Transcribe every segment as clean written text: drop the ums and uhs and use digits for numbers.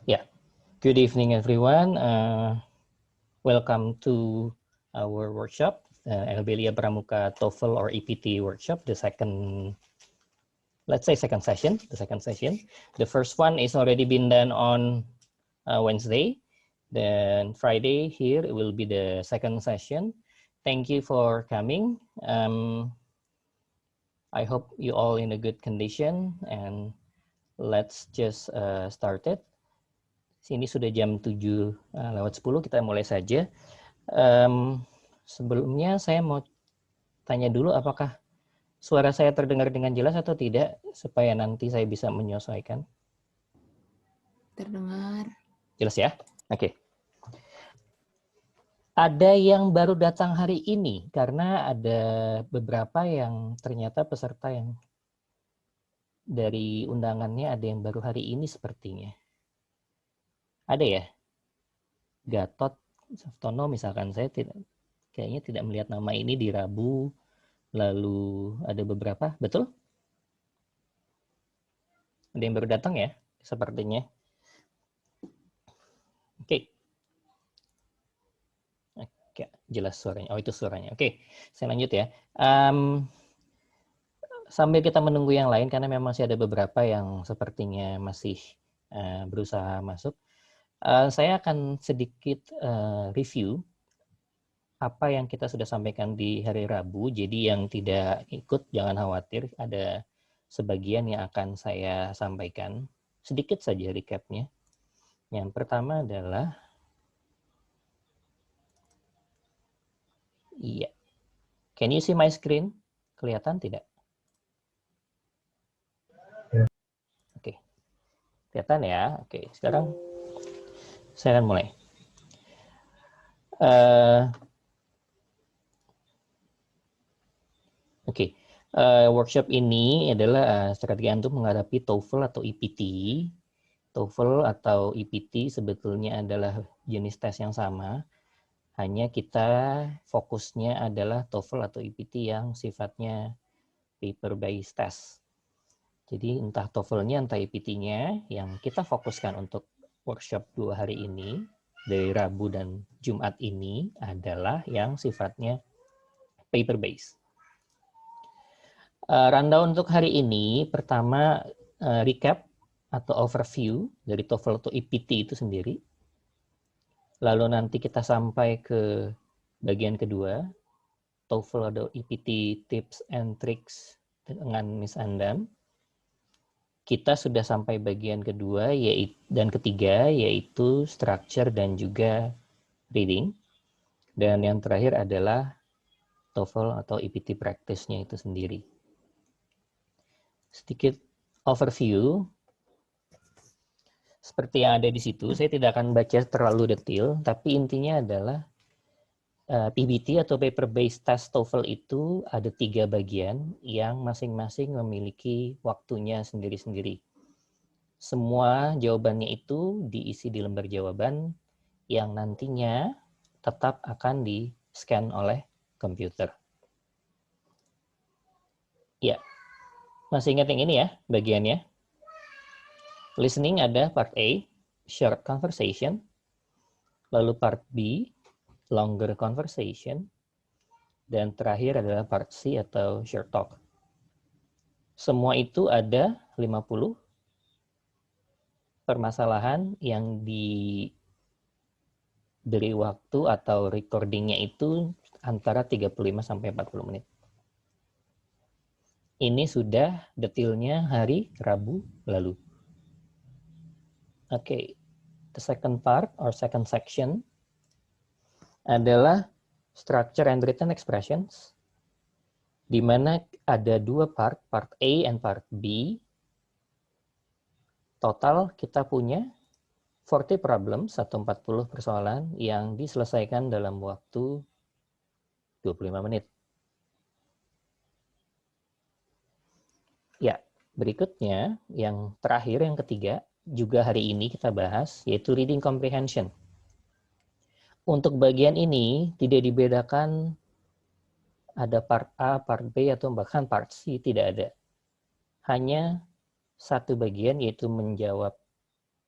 Yeah, good evening, everyone. Welcome to our workshop, Elbelia Pramuka TOEFL or EPT workshop, the second session. The first one is already been done on Wednesday. Then Friday here it will be the second session. Thank you for coming. I hope you all in a good condition and let's just start it. Sini sudah jam 7:10, kita mulai saja. Sebelumnya saya mau tanya dulu apakah suara saya terdengar dengan jelas atau tidak, supaya nanti saya bisa menyesuaikan. Terdengar. Jelas ya? Oke. Ada yang baru datang hari ini, karena ada beberapa yang ternyata peserta yang dari undangannya ada yang baru hari ini sepertinya. Ada ya? Gatot Saftono misalkan, saya kayaknya tidak melihat nama ini di Rabu, lalu ada beberapa, betul? Ada yang baru datang ya, sepertinya. Oke. Oke, jelas suaranya. Oh, itu suaranya. Oke, saya lanjut ya. Sambil kita menunggu yang lain, karena memang masih ada beberapa yang sepertinya masih berusaha masuk. Saya akan sedikit review apa yang kita sudah sampaikan di hari Rabu. Jadi yang tidak ikut jangan khawatir, ada sebagian yang akan saya sampaikan. Sedikit saja recap-nya. Yang pertama adalah iya. Can you see my screen? Kelihatan tidak? Ya. Oke. Kelihatan ya? Oke, sekarang saya akan mulai. Oke. Workshop ini adalah strategi untuk menghadapi TOEFL atau EPT. TOEFL atau EPT sebetulnya adalah jenis tes yang sama, hanya kita fokusnya adalah TOEFL atau EPT yang sifatnya paper based test. Jadi entah TOEFL-nya entah EPT-nya, yang kita fokuskan untuk workshop 2 hari ini, dari Rabu dan Jumat ini adalah yang sifatnya paper based. Rundown untuk hari ini, pertama recap atau overview dari TOEFL atau EPT itu sendiri. Lalu nanti kita sampai ke bagian kedua, TOEFL atau EPT tips and tricks dengan Miss Andam. Kita sudah sampai bagian kedua dan ketiga, yaitu structure dan juga reading. Dan yang terakhir adalah TOEFL atau EPT practice-nya itu sendiri. Sedikit overview. Seperti yang ada di situ, saya tidak akan baca terlalu detail, tapi intinya adalah PBT atau paper based test TOEFL itu ada 3 bagian yang masing-masing memiliki waktunya sendiri-sendiri. Semua jawabannya itu diisi di lembar jawaban yang nantinya tetap akan di-scan oleh komputer. Ya, masih ingat yang ini ya bagiannya? Listening ada part A, short conversation. Lalu part B, longer conversation. Dan terakhir adalah part C atau short talk. Semua itu ada 50 permasalahan yang diberi waktu atau recordingnya itu antara 35 sampai 40 menit. Ini sudah detailnya hari Rabu lalu. Oke, the second part or second section adalah structure and written expressions, di mana ada 2 part A and part B. Total kita punya 40 problems atau 40 persoalan yang diselesaikan dalam waktu 25 menit. Ya, berikutnya yang terakhir, yang ketiga, juga hari ini kita bahas, yaitu reading comprehension. Untuk bagian ini tidak dibedakan ada part A, part B, atau bahkan part C, tidak ada. Hanya satu bagian, yaitu menjawab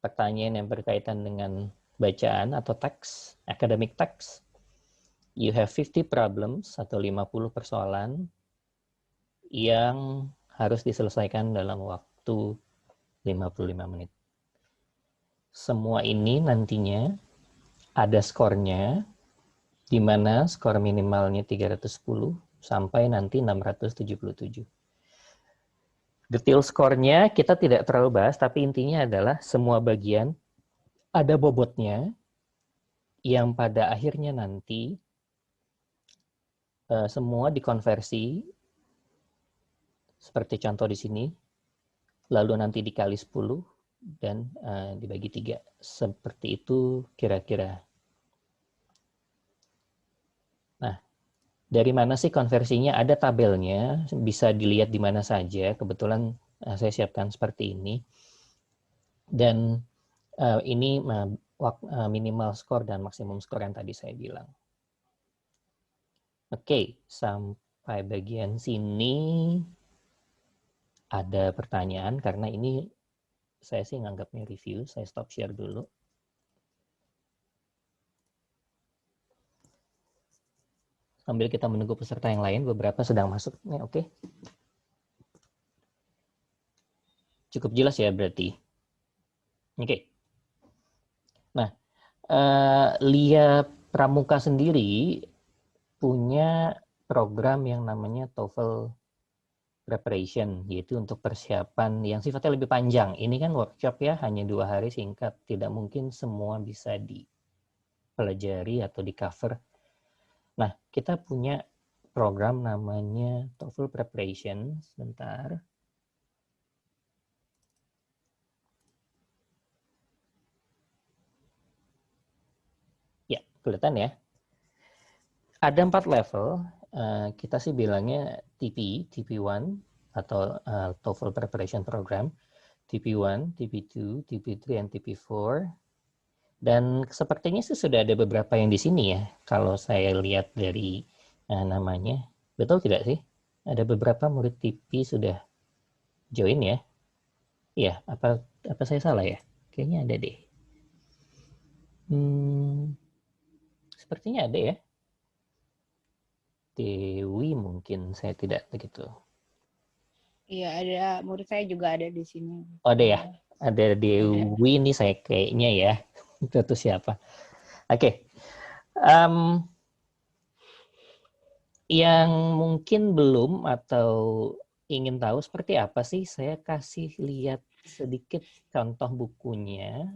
pertanyaan yang berkaitan dengan bacaan atau teks, academic text, you have 50 problems atau 50 persoalan yang harus diselesaikan dalam waktu 55 menit. Semua ini nantinya ada skornya, di mana skor minimalnya 310 sampai nanti 677. Detail skornya kita tidak terlalu bahas, tapi intinya adalah semua bagian ada bobotnya yang pada akhirnya nanti semua dikonversi seperti contoh di sini, lalu nanti dikali 10 dan dibagi 3. Seperti itu kira-kira. Nah, dari mana sih konversinya? Ada tabelnya, bisa dilihat di mana saja. Kebetulan saya siapkan seperti ini. Dan ini minimal skor dan maksimum skor yang tadi saya bilang. Oke, sampai bagian sini ada pertanyaan karena ini saya sih nganggapnya review. Saya stop share dulu. Sambil kita menunggu peserta yang lain, beberapa sedang masuk. Oke. Cukup jelas ya berarti. Oke. Nah, Lia Pramuka sendiri punya program yang namanya TOEFL Preparation, yaitu untuk persiapan yang sifatnya lebih panjang. Ini kan workshop ya, hanya 2 hari singkat. Tidak mungkin semua bisa dipelajari atau di-cover. Nah, kita punya program namanya TOEFL Preparation. Sebentar. Ya, kelihatan ya. Ada 4 level. Kita sih bilangnya TP1 atau TOEFL Preparation Program. TP1, TP2, TP3, dan TP4. Dan sepertinya sih sudah ada beberapa yang di sini ya. Kalau saya lihat dari namanya. Betul tidak sih? Ada beberapa murid TP sudah join ya. Iya, apa saya salah ya? Kayaknya ada deh. Sepertinya ada ya. Dewi mungkin, saya tidak begitu. Iya, ada murid saya juga ada di sini. Oh, ada ya? Ada Dewi ini saya kayaknya ya. Itu siapa? Oke. Yang mungkin belum atau ingin tahu seperti apa sih, saya kasih lihat sedikit contoh bukunya.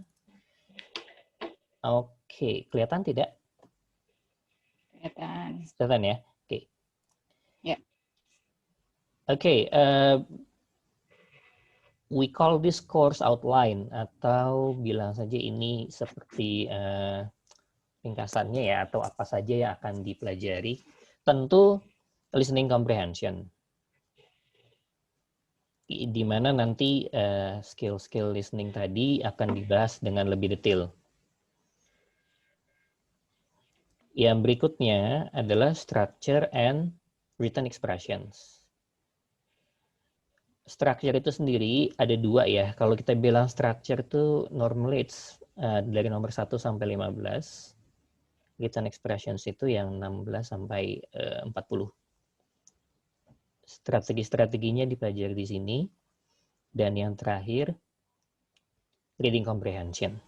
Oke, kelihatan tidak? Kelihatan. Kelihatan ya? Oke. Ya. Oke, we call this course outline, atau bilang saja ini seperti ringkasannya ya, atau apa saja yang akan dipelajari. Tentu listening comprehension, di mana nanti skill-skill listening tadi akan dibahas dengan lebih detail. Yang berikutnya adalah structure and written expressions. Structure itu sendiri ada 2 ya. Kalau kita bilang structure itu normally it's dari nomor 1 sampai 15. Written expressions itu yang 16 sampai 40. Strategi-strateginya dipelajari di sini. Dan yang terakhir, reading comprehension.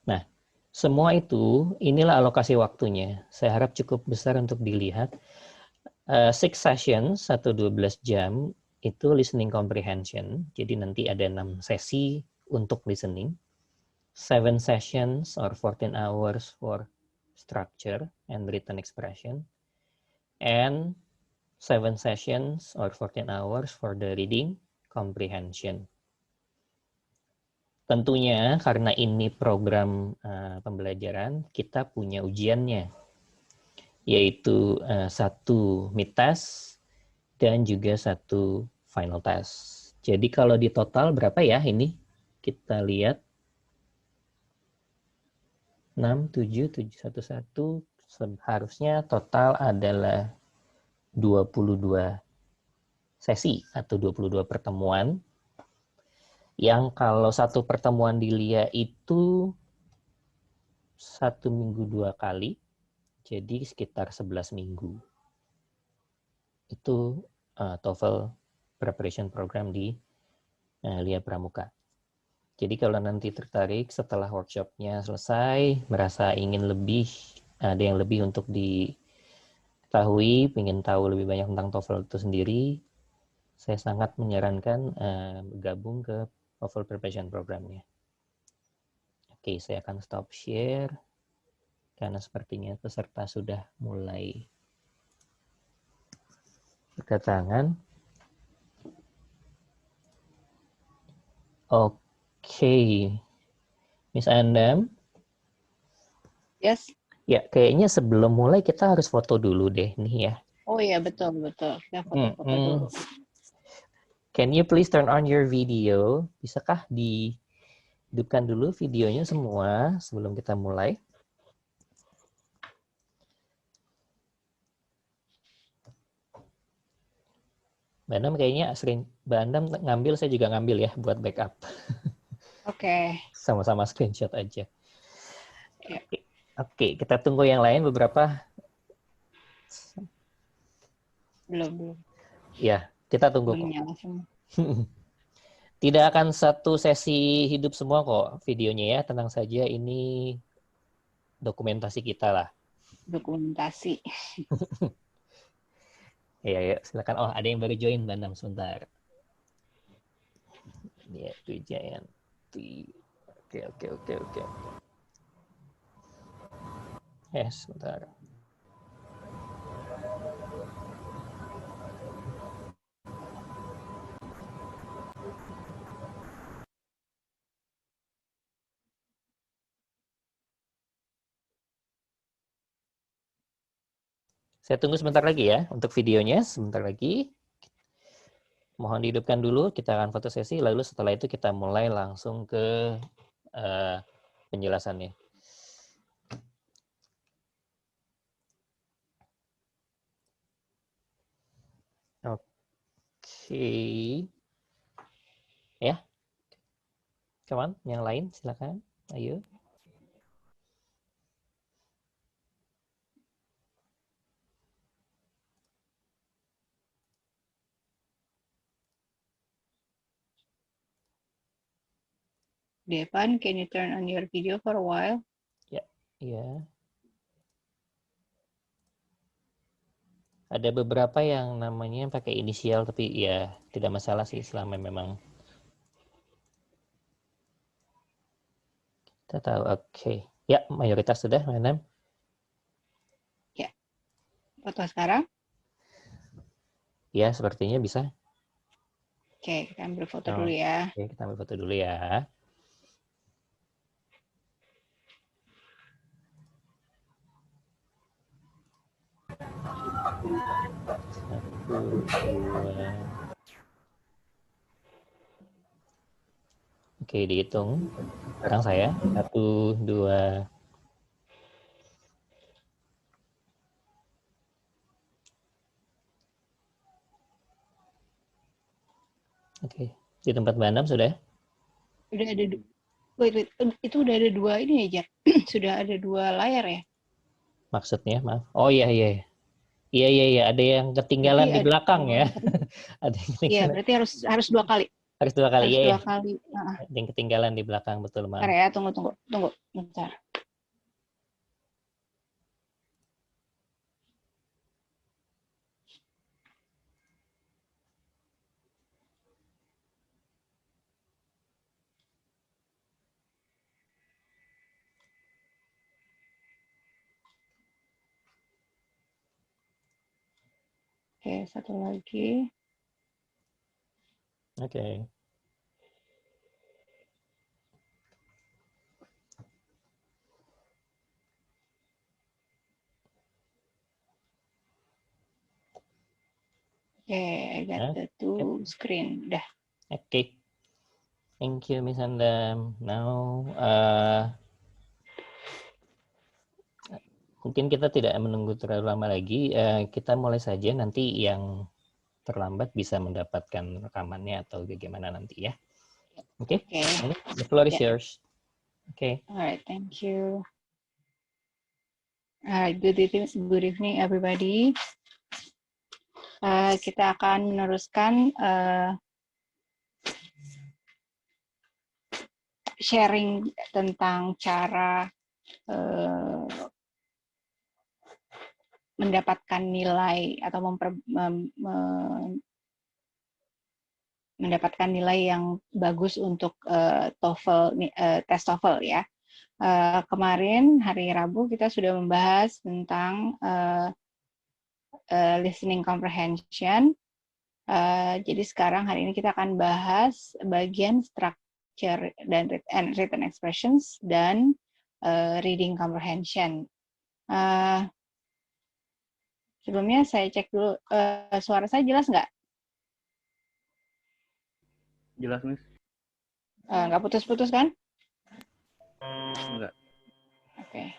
Nah, semua itu, inilah alokasi waktunya. Saya harap cukup besar untuk dilihat. 6 sessions atau 12 jam itu listening comprehension. Jadi nanti ada 6 sesi untuk listening. 7 sessions or 14 hours for structure and written expression. And 7 sessions or 14 hours for the reading comprehension. Tentunya karena ini program pembelajaran, kita punya ujiannya, yaitu 1 mid test dan juga 1 final test. Jadi kalau di total berapa ya ini? Kita lihat 6, 7, 7, 1, 1, seharusnya total adalah 22 sesi atau 22 pertemuan. Yang kalau satu pertemuan di LIA itu 1 minggu 2 kali, jadi sekitar 11 minggu. Itu TOEFL Preparation Program di LIA Pramuka. Jadi kalau nanti tertarik setelah workshopnya selesai, merasa ingin lebih, ada yang lebih untuk diketahui, ingin tahu lebih banyak tentang TOEFL itu sendiri, saya sangat menyarankan gabung ke TOEFL Preparation Program-nya. Oke, saya akan stop share karena sepertinya peserta sudah mulai berdatangan. Oke, Miss Andam. Yes. Ya, kayaknya sebelum mulai kita harus foto dulu deh nih ya. Oh iya, betul. Kita foto-foto dulu. Can you please turn on your video? Bisakah dihidupkan dulu videonya semua sebelum kita mulai? Mbak Andam kayaknya sering, Mbak Andam ngambil, saya juga ngambil ya buat backup. Oke. Sama-sama screenshot aja. Ya. Oke, kita tunggu yang lain beberapa. Belum. Ya, kita tunggu Belum kok. nyala semua. Tidak akan satu sesi hidup semua kok videonya ya, tenang saja, ini dokumentasi kita lah. Dokumentasi. Ya, silakan. Oh, ada yang baru join, Mbak Andam, sebentar. Ya, Wijayanti. Oke. Yes, sebentar. Saya tunggu sebentar lagi ya untuk videonya. Sebentar lagi. Mohon dihidupkan dulu. Kita akan foto sesi. Lalu setelah itu kita mulai langsung ke penjelasannya. Oke. Ya. Kawan, yang lain silakan. Ayo. Devan, can you turn on your video for a while? Ya. Ada beberapa yang namanya pakai inisial, tapi ya tidak masalah sih selama memang kita tahu. Oke. Ya, mayoritas sudah, Madam. Ya. Foto sekarang? Ya, sepertinya bisa. Oke, kita ambil foto dulu ya. Oke, kita ambil foto dulu ya. Satu, dua. Oke, dihitung. Sekarang saya. 1, 2. Oke. Di tempat Mbak Andam sudah? Udah ada wait. Itu udah ada dua ini ya, Jack. Sudah ada dua layar ya? Maksudnya, maaf. Oh iya. Iya. Ada yang ketinggalan di belakang ya. Ada yang Iya, ketinggalan. berarti harus dua kali. Harus 2 kali. Harus Iya. 2 kali. Ada yang ketinggalan di belakang, betul, maaf. Bentar ya, tunggu. Bentar. Oke, satu lagi. Oke. Oke, I got the two screen. Udah. Oke. Thank you, Miss Andam. Now, mungkin kita tidak menunggu terlalu lama lagi. Kita mulai saja, nanti yang terlambat bisa mendapatkan rekamannya atau bagaimana nanti ya. Okay? Okay. The floor is Yeah. yours. Okay. All right, thank you. All right, good evening everybody. Kita akan meneruskan sharing tentang cara mendapatkan nilai atau mendapatkan nilai yang bagus untuk TOEFL, tes TOEFL ya. Kemarin hari Rabu kita sudah membahas tentang listening comprehension. Jadi sekarang hari ini kita akan bahas bagian structure dan written expressions dan reading comprehension. Sebelumnya saya cek dulu, suara saya jelas nggak? Jelas, Miss? Nggak putus-putus kan? Enggak. Oke.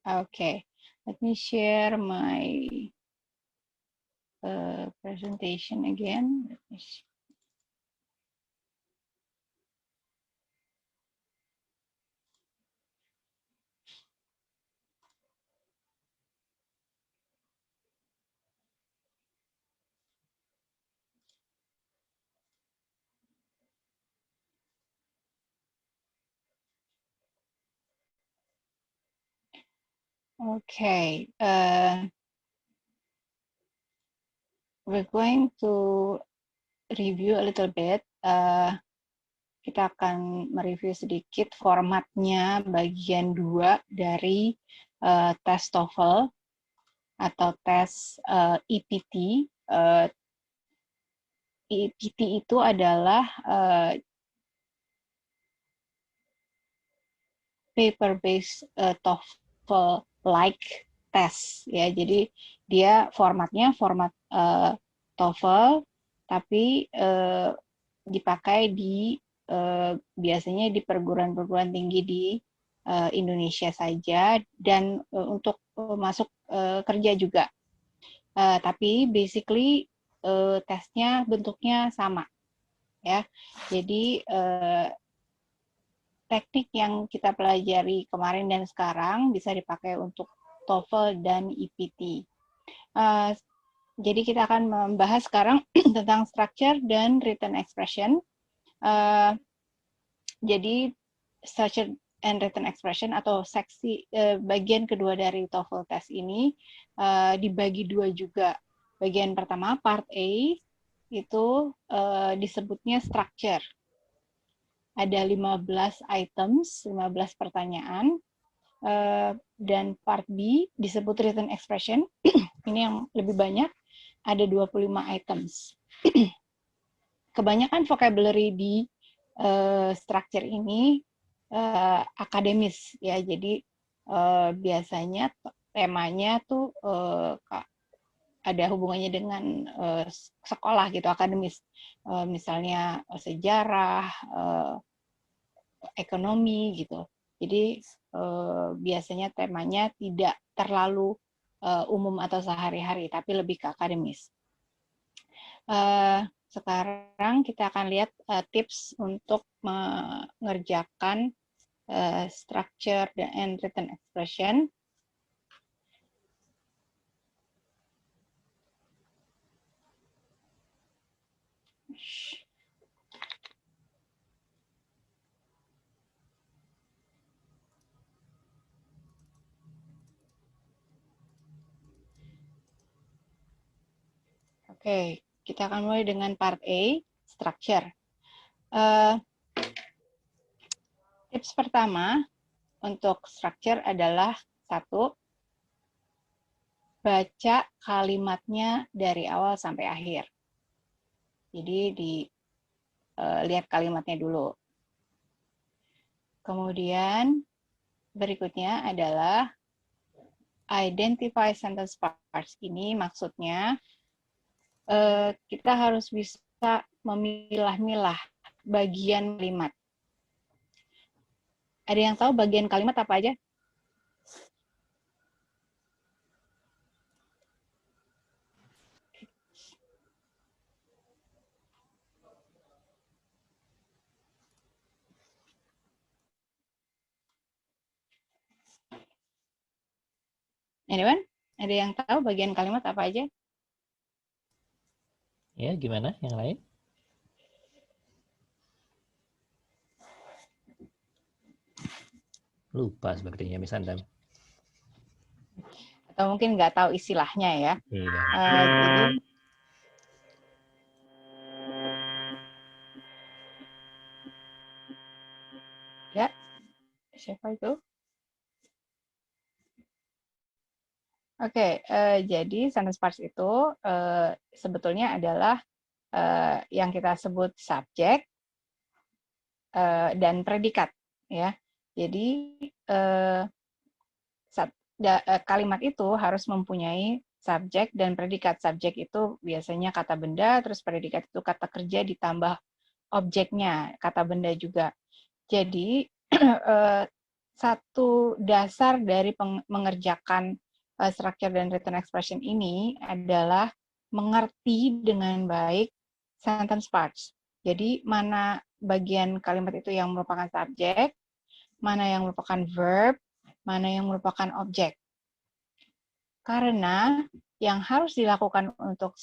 Okay, let me share my presentation again. Let me see. Okay, we're going to review a little bit. Kita akan mereview sedikit formatnya bagian 2 dari tes TOEFL atau tes EPT. EPT itu adalah paper-based TOEFL-like test ya. Jadi dia formatnya format TOEFL, tapi dipakai di biasanya di perguruan-perguruan tinggi di Indonesia saja dan untuk masuk kerja juga. Tapi basically tesnya bentuknya sama ya. Jadi teknik yang kita pelajari kemarin dan sekarang bisa dipakai untuk TOEFL dan EPT. Jadi kita akan membahas sekarang tentang structure dan written expression. Jadi structure and written expression atau seksi bagian kedua dari TOEFL test ini dibagi dua juga. Bagian pertama part A itu disebutnya structure. Ada 15 items, 15 pertanyaan, dan part B disebut written expression, ini yang lebih banyak, ada 25 items. Kebanyakan vocabulary di structure ini akademis, ya, jadi biasanya temanya tuh ada hubungannya dengan sekolah gitu, akademis, misalnya sejarah, ekonomi gitu. Jadi biasanya temanya tidak terlalu umum atau sehari-hari, tapi lebih ke akademis. Sekarang kita akan lihat tips untuk mengerjakan structure and written expression. Oke, kita akan mulai dengan part A, structure. Tips pertama untuk structure adalah 1, baca kalimatnya dari awal sampai akhir. Jadi lihat kalimatnya dulu. Kemudian berikutnya adalah identify sentence parts. Ini maksudnya kita harus bisa memilah-milah bagian kalimat. Ada yang tahu bagian kalimat apa aja? Anyone? Ada yang tahu bagian kalimat apa aja? Ya, gimana yang lain? Lupa sepertinya Miss Andam. Atau mungkin nggak tahu istilahnya ya. Iya. Jadi ya, siapa itu? Oke, jadi sentence parts itu sebetulnya adalah yang kita sebut subjek dan predikat, ya. Jadi kalimat itu harus mempunyai subjek dan predikat. Subjek itu biasanya kata benda, terus predikat itu kata kerja ditambah objeknya, kata benda juga. Jadi satu dasar dari mengerjakan structure dan written expression ini adalah mengerti dengan baik sentence parts. Jadi mana bagian kalimat itu yang merupakan subjek, mana yang merupakan verb, mana yang merupakan objek. Karena yang harus dilakukan untuk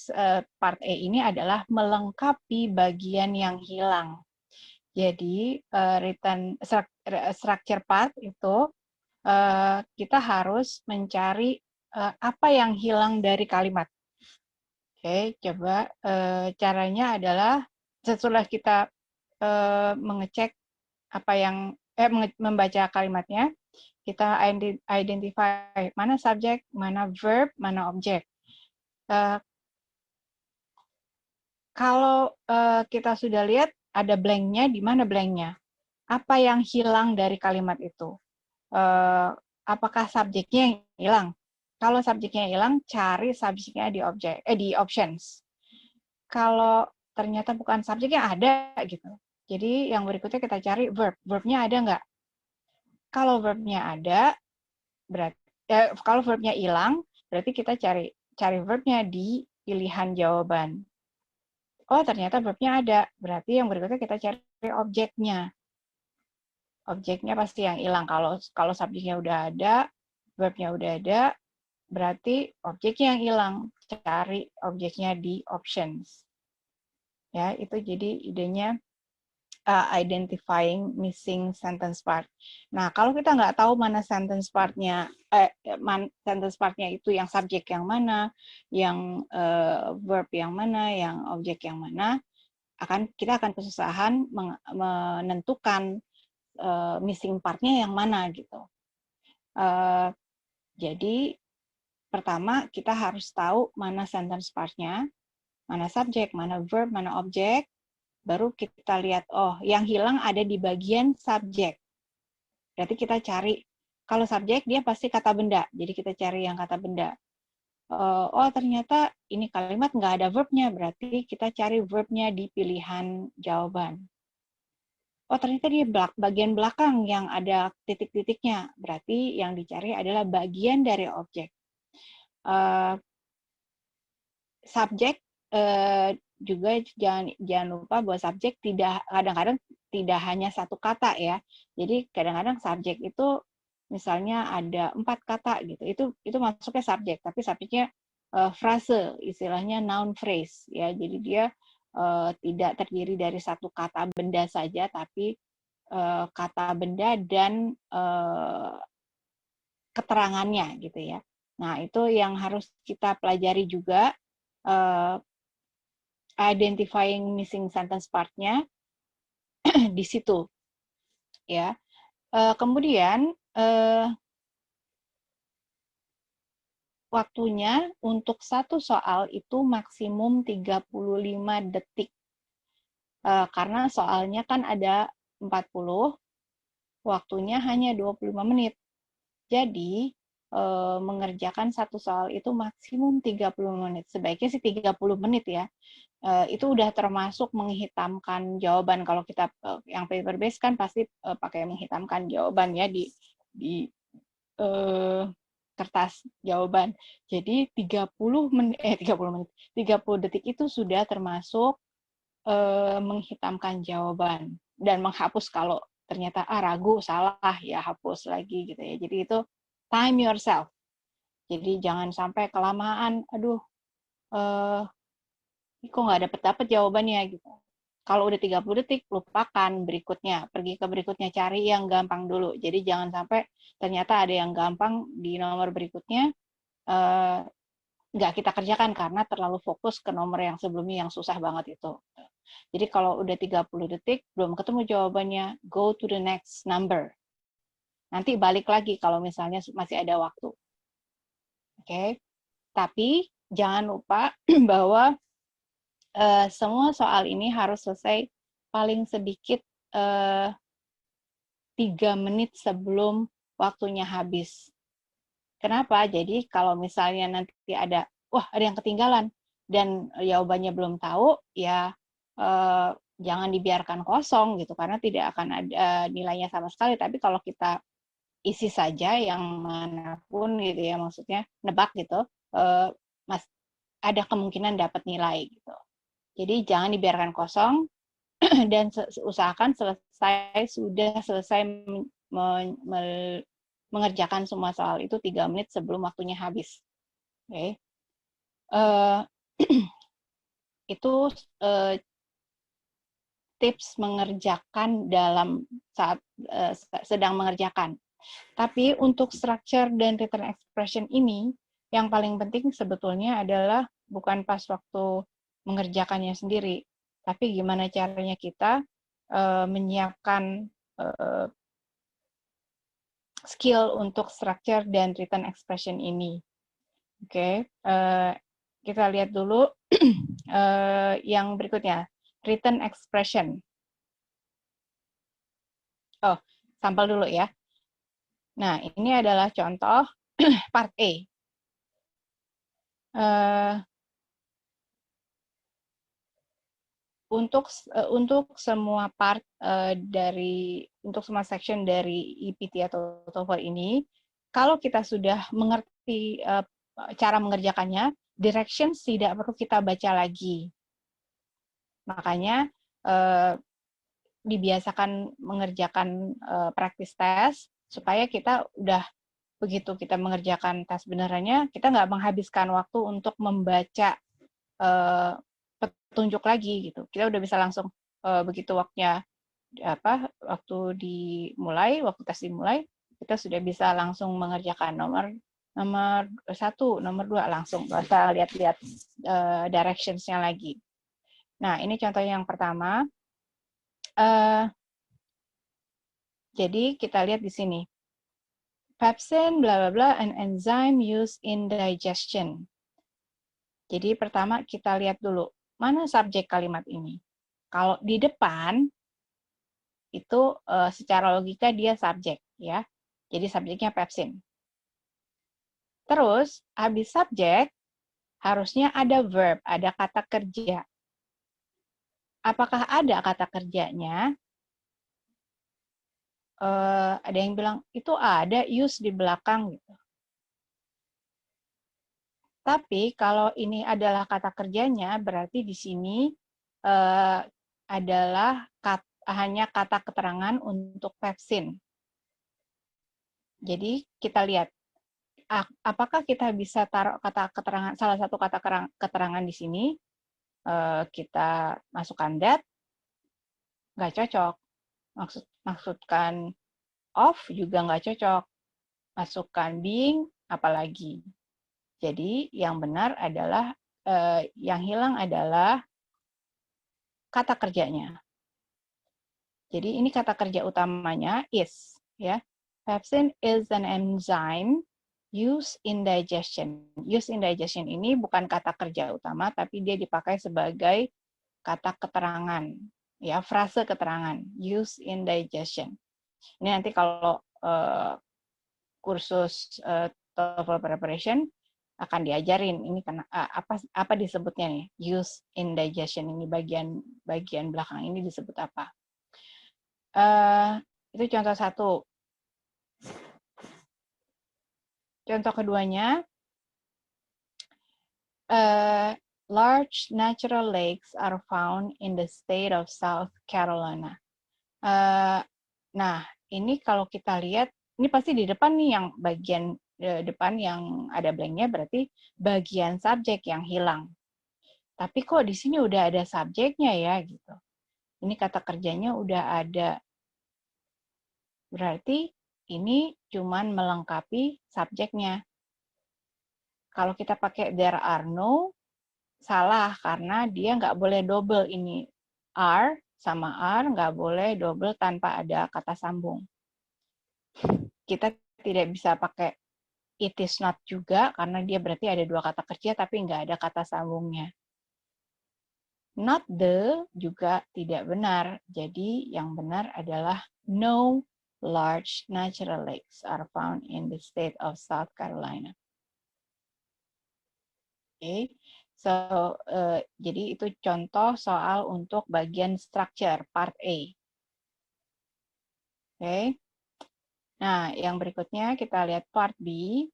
part E ini adalah melengkapi bagian yang hilang. Jadi written structure part itu kita harus mencari apa yang hilang dari kalimat. Oke, coba caranya adalah setelah kita mengecek apa yang membaca kalimatnya, kita identify mana subjek, mana verb, mana objek. Kalau kita sudah lihat ada blanknya, di mana blanknya? Apa yang hilang dari kalimat itu? Apakah subjeknya yang hilang? Kalau subjeknya hilang, cari subjeknya di options. Kalau ternyata bukan subjeknya, ada gitu. Jadi yang berikutnya kita cari verb. Verbnya ada nggak? Kalau verbnya ada, berarti kalau verbnya hilang, berarti kita cari verbnya di pilihan jawaban. Oh, ternyata verbnya ada. Berarti yang berikutnya kita cari objeknya. Objeknya pasti yang hilang. Kalau subjeknya udah ada, verbnya udah ada, berarti objeknya yang hilang. Cari objeknya di options. Ya, itu jadi idenya identifying missing sentence part. Nah, kalau kita nggak tahu mana sentence partnya itu yang subjek yang mana, yang verb yang mana, yang objek yang mana, kita akan kesusahan menentukan missing partnya yang mana gitu. Jadi pertama kita harus tahu mana sentence partnya, mana subjek, mana verb, mana objek. Baru kita lihat, oh yang hilang ada di bagian subjek. Berarti kita cari, kalau subjek dia pasti kata benda, jadi kita cari yang kata benda. Oh ternyata ini kalimat nggak ada verbnya, berarti kita cari verbnya di pilihan jawaban. Oh ternyata dia bagian belakang yang ada titik-titiknya, berarti yang dicari adalah bagian dari objek. Subjek juga jangan lupa bahwa subjek kadang-kadang tidak hanya satu kata ya. Jadi kadang-kadang subjek itu misalnya ada 4 kata gitu. Itu masuknya subjek, tapi subjeknya frase, istilahnya noun phrase ya. Jadi dia tidak terdiri dari satu kata benda saja, tapi kata benda dan keterangannya gitu ya. Nah, itu yang harus kita pelajari juga, identifying missing sentence part-nya di situ ya. Kemudian waktunya untuk satu soal itu maksimum 35 detik. Karena soalnya kan ada 40, waktunya hanya 25 menit. Jadi mengerjakan satu soal itu maksimum 30 menit. Sebaiknya sih 30 menit ya. Itu udah termasuk menghitamkan jawaban. Kalau kita yang paper based kan pasti pakai menghitamkan jawaban ya di kertas jawaban. Jadi 30 detik itu sudah termasuk menghitamkan jawaban dan menghapus kalau ternyata ragu, salah ya hapus lagi gitu ya. Jadi itu time yourself. Jadi jangan sampai kelamaan, aduh, kok nggak dapet jawabannya gitu. Kalau udah 30 detik, lupakan berikutnya. Pergi ke berikutnya, cari yang gampang dulu. Jadi jangan sampai ternyata ada yang gampang di nomor berikutnya, nggak kita kerjakan karena terlalu fokus ke nomor yang sebelumnya yang susah banget itu. Jadi kalau udah 30 detik, belum ketemu jawabannya, go to the next number. Nanti balik lagi kalau misalnya masih ada waktu. Oke? Tapi jangan lupa bahwa semua soal ini harus selesai paling sedikit 3 menit sebelum waktunya habis. Kenapa? Jadi kalau misalnya nanti ada yang ketinggalan dan jawabannya belum tahu, ya jangan dibiarkan kosong gitu, karena tidak akan ada nilainya sama sekali. Tapi kalau kita isi saja yang manapun gitu ya, maksudnya nebak gitu, ada kemungkinan dapat nilai gitu. Jadi jangan dibiarkan kosong dan usahakan sudah selesai mengerjakan semua soal itu 3 menit sebelum waktunya habis. Oke. Itu tips mengerjakan dalam saat sedang mengerjakan. Tapi untuk structure dan written expression ini, yang paling penting sebetulnya adalah bukan pas waktu mengerjakannya sendiri, tapi gimana caranya kita menyiapkan skill untuk structure dan written expression ini. Oke, kita lihat dulu yang berikutnya, written expression. Oh, sampel dulu ya. Nah, ini adalah contoh part A. Untuk semua part untuk semua section dari EPT atau TOEFL ini, kalau kita sudah mengerti cara mengerjakannya, directions tidak perlu kita baca lagi. Makanya dibiasakan mengerjakan practice test supaya kita udah begitu kita mengerjakan tes benerannya, kita nggak menghabiskan waktu untuk membaca petunjuk lagi gitu. Kita udah bisa langsung begitu waktu tes dimulai, kita sudah bisa langsung mengerjakan nomor 1, nomor 2 langsung, nggak usah lihat-lihat directions-nya lagi. Nah, ini contoh yang pertama. Jadi kita lihat di sini. Pepsin, bla bla bla, an enzyme used in digestion. Jadi pertama kita lihat dulu, mana subjek kalimat ini. Kalau di depan, itu secara logika dia subjek, ya. Jadi subjeknya pepsin. Terus, habis subjek, harusnya ada verb, ada kata kerja. Apakah ada kata kerjanya? Ada yang bilang, itu ada use di belakang. Gitu. Tapi kalau ini adalah kata kerjanya, berarti di sini adalah hanya kata keterangan untuk pepsin. Jadi kita lihat, apakah kita bisa taruh kata keterangan, salah satu kata keterangan di sini, kita masukkan that, nggak cocok. Maksudkan of juga nggak cocok. Masukkan being, apalagi. Jadi yang benar adalah, yang hilang adalah kata kerjanya. Jadi ini kata kerja utamanya is, ya. Pepsin is an enzyme used in digestion. Used in digestion ini bukan kata kerja utama, tapi dia dipakai sebagai kata keterangan, ya, frase keterangan. Used in digestion. Ini nanti kalau kursus TOEFL preparation akan diajarin ini karena apa disebutnya nih, use in digestion ini bagian belakang ini disebut apa. Itu contoh satu. Contoh keduanya, large natural lakes are found in the state of South Carolina. Nah, ini kalau kita lihat, ini pasti di depan nih yang bagian depan yang ada blanknya berarti bagian subjek yang hilang. Tapi kok di sini udah ada subjeknya ya gitu. Ini kata kerjanya udah ada. Berarti ini cuman melengkapi subjeknya. Kalau kita pakai there are no, salah karena dia nggak boleh double ini. Are sama are nggak boleh double tanpa ada kata sambung. Kita tidak bisa pakai it is not juga karena dia berarti ada dua kata kerja tapi nggak ada kata sambungnya. Not the juga tidak benar. Jadi yang benar adalah no large natural lakes are found in the state of South Carolina. Oke, so jadi itu contoh soal untuk bagian structure part A. Oke, nah yang berikutnya kita lihat part B.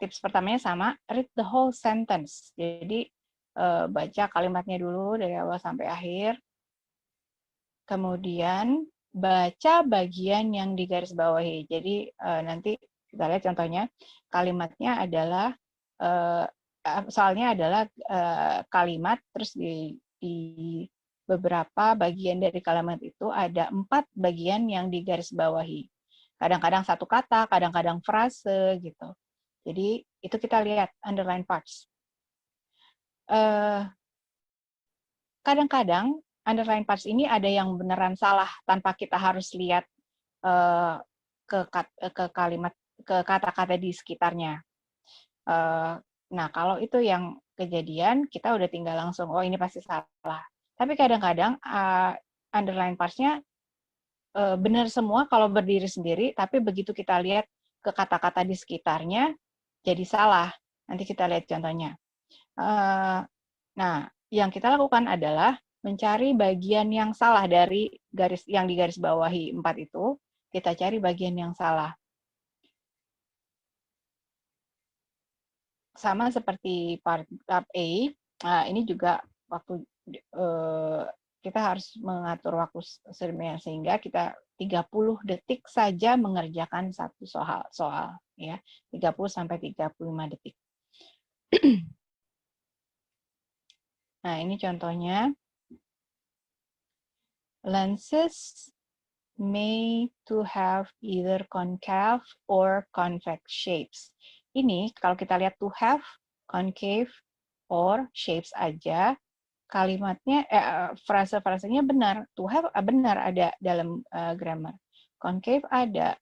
Tips pertamanya sama, read the whole sentence. Jadi baca kalimatnya dulu dari awal sampai akhir. Kemudian baca bagian yang digarisbawahi. Jadi nanti kita lihat contohnya, kalimatnya adalah soalnya adalah kalimat, terus di beberapa bagian dari kalimat itu ada 4 bagian yang digarisbawahi. Kadang-kadang satu kata, kadang-kadang frase gitu. Jadi itu kita lihat underline parts. Kadang-kadang underline parts ini ada yang beneran salah tanpa kita harus lihat ke kalimat, ke kata-kata di sekitarnya. Nah, kalau itu yang kejadian, kita udah tinggal langsung, oh ini pasti salah. Tapi kadang-kadang underline parts-nya benar semua kalau berdiri sendiri, tapi begitu kita lihat ke kata-kata di sekitarnya, jadi salah. Nanti kita lihat contohnya. Nah, yang kita lakukan adalah mencari bagian yang salah dari garis yang digarisbawahi 4 itu, kita cari bagian yang salah. Sama seperti part A, ini juga waktu kita harus mengatur waktu sehingga kita 30 detik saja mengerjakan satu soal ya, 30 sampai 35 detik. Nah, ini contohnya. Lenses may to have either concave or convex shapes. Ini kalau kita lihat to have, concave, or shapes aja, kalimatnya, frase-frasenya benar. To have benar ada dalam grammar. Concave ada,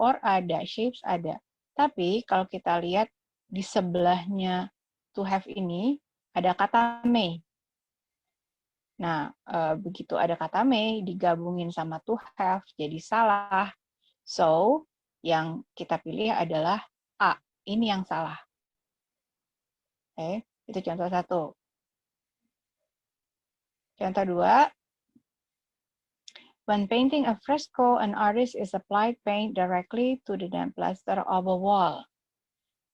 or ada, shapes ada. Tapi kalau kita lihat di sebelahnya to have ini, ada kata may. Nah, begitu ada kata may digabungin sama to have, jadi salah. So, yang kita pilih adalah A. Ini yang salah. Oke, itu contoh 1. Contoh 2. When painting a fresco, an artist is applied paint directly to the damp plaster of a wall.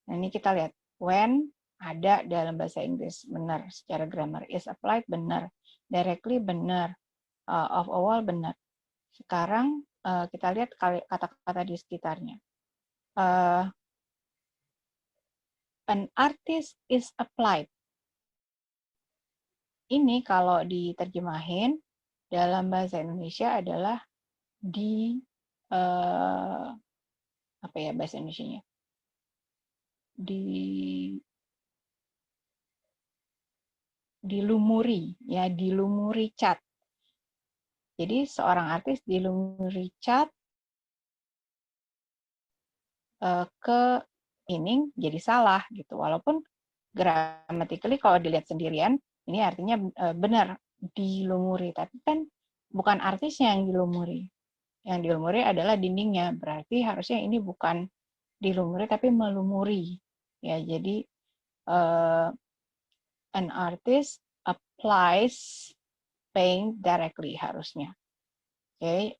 Nah, ini kita lihat. When ada dalam bahasa Inggris, benar. Secara grammar. Is applied, benar. Directly, benar. Of a wall, benar. Sekarang kita lihat kata-kata di sekitarnya. An artist is applied. Ini kalau diterjemahin dalam bahasa Indonesia adalah apa ya bahasa Indonesianya? Dilumuri, ya, dilumuri cat. Jadi seorang artis dilumuri cat ke ini jadi salah gitu. Walaupun grammatically kalau dilihat sendirian ini artinya benar dilumuri, tapi kan bukan artisnya yang dilumuri. Yang dilumuri adalah dindingnya. Berarti harusnya ini bukan dilumuri tapi melumuri. Ya, jadi an artist applies paint directly harusnya. Oke,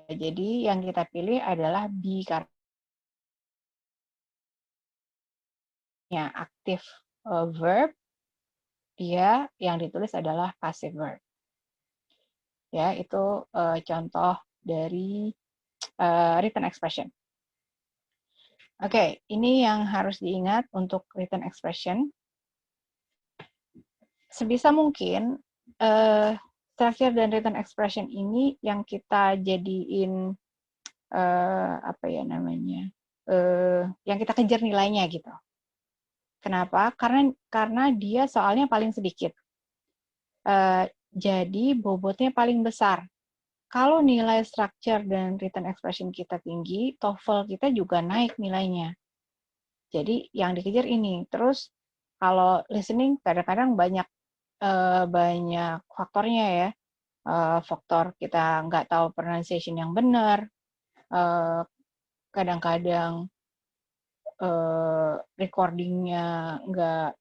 jadi yang kita pilih adalah B karena aktif verb, dia yang ditulis adalah passive verb. Ya, itu contoh dari written expression. Oke, ini yang harus diingat untuk written expression. Sebisa mungkin structure dan written expression ini yang kita jadiin apa ya namanya, yang kita kejar nilainya gitu. Kenapa? Karena dia soalnya paling sedikit. Jadi bobotnya paling besar. Kalau nilai structure dan written expression kita tinggi, TOEFL kita juga naik nilainya. Jadi yang dikejar ini. Terus kalau listening kadang-kadang banyak faktornya ya. Faktor kita nggak tahu pronunciation yang benar. Kadang-kadang recordingnya nggak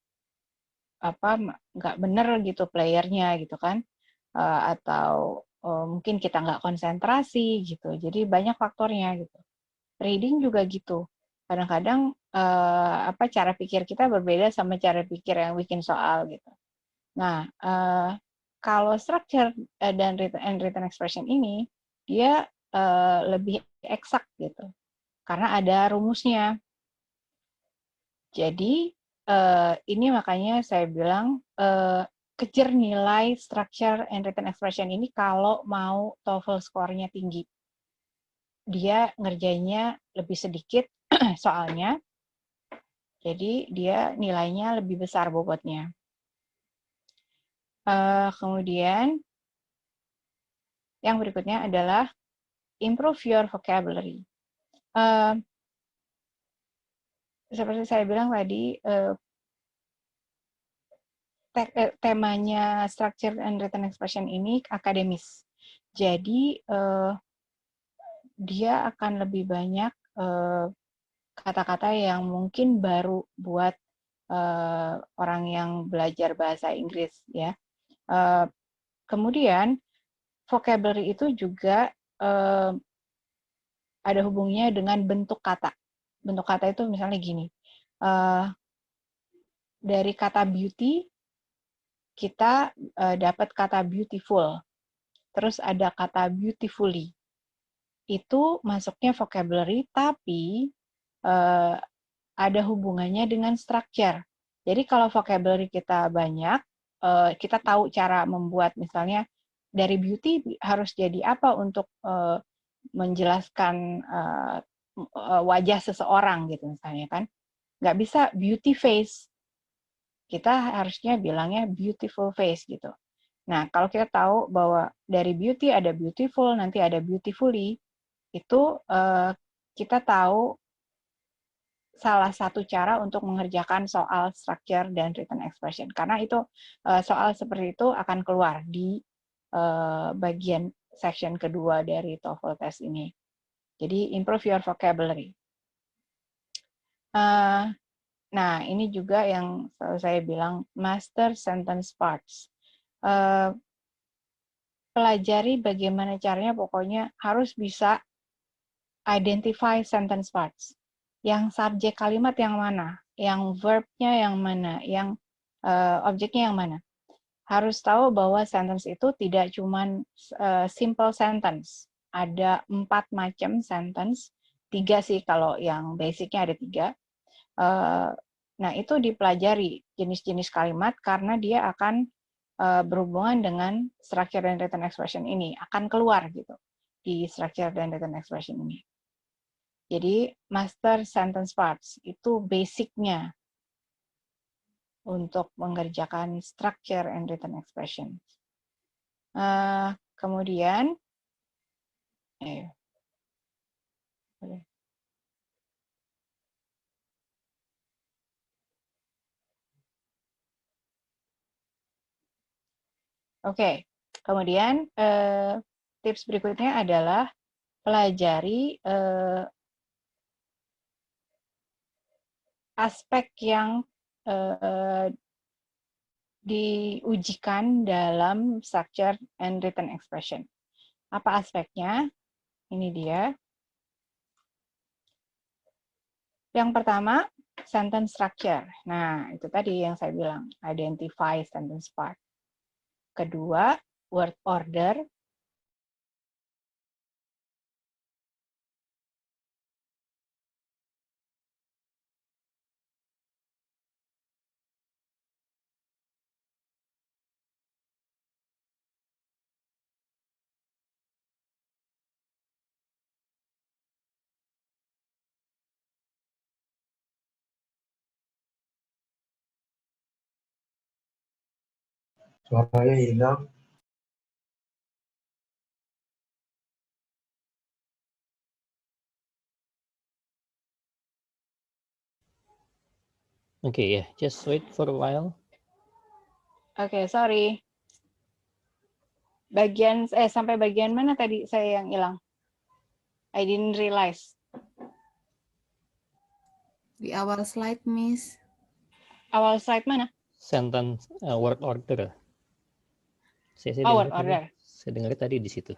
benar gitu playernya gitu kan. Atau mungkin kita nggak konsentrasi gitu. Jadi banyak faktornya gitu. Reading juga gitu. Kadang-kadang cara pikir kita berbeda sama cara pikir yang bikin soal gitu. Nah, kalau structure dan written expression ini dia lebih eksak gitu. Karena ada rumusnya. Jadi ini makanya saya bilang kejar nilai structure and written expression ini kalau mau TOEFL skornya tinggi. Dia ngerjainnya lebih sedikit soalnya, jadi dia nilainya lebih besar bobotnya. Kemudian yang berikutnya adalah improve your vocabulary. Seperti saya bilang tadi, temanya structure and written expression ini akademis. Jadi dia akan lebih banyak kata-kata yang mungkin baru buat orang yang belajar bahasa Inggris ya. Kemudian vocabulary itu juga ada hubungannya dengan bentuk kata. Bentuk kata itu misalnya gini, dari kata beauty kita dapat kata beautiful, terus ada kata beautifully. Itu masuknya vocabulary, tapi ada hubungannya dengan structure. Jadi kalau vocabulary kita banyak, kita tahu cara membuat misalnya dari beauty harus jadi apa untuk menjelaskan wajah seseorang gitu misalnya kan. Nggak bisa beauty face. Kita harusnya bilangnya beautiful face gitu. Nah, kalau kita tahu bahwa dari beauty ada beautiful, nanti ada beautifully, itu kita tahu salah satu cara untuk mengerjakan soal structure dan written expression. Karena itu soal seperti itu akan keluar di bagian section kedua dari TOEFL test ini. Jadi improve your vocabulary. Nah, ini juga yang selalu saya bilang master sentence parts. Pelajari bagaimana caranya, pokoknya harus bisa identify sentence parts. Yang subjek kalimat yang mana, yang verb-nya yang mana, yang objeknya yang mana. Harus tahu bahwa sentence itu tidak cuma simple sentence. Ada 4 macam sentence, 3 sih kalau yang basicnya ada 3. Nah, itu dipelajari jenis-jenis kalimat karena dia akan berhubungan dengan structure dan written expression ini. Akan keluar gitu di structure dan written expression ini. Jadi, master sentence parts itu basicnya untuk mengerjakan structure and written expression. Kemudian, Oke, kemudian tips berikutnya adalah pelajari aspek yang diujikan dalam structure and written expression. Apa aspeknya? Ini dia. Yang pertama, sentence structure. Nah, itu tadi yang saya bilang, identify sentence part. Kedua, word order. Suaranya hilang. Okay, yeah, just wait for a while. Oke, sorry. Sampai bagian mana tadi saya yang hilang? I didn't realize. Di awal slide, Miss. Awal slide mana? Sentence word order. Saya Word dengar order. saya dengar tadi di situ.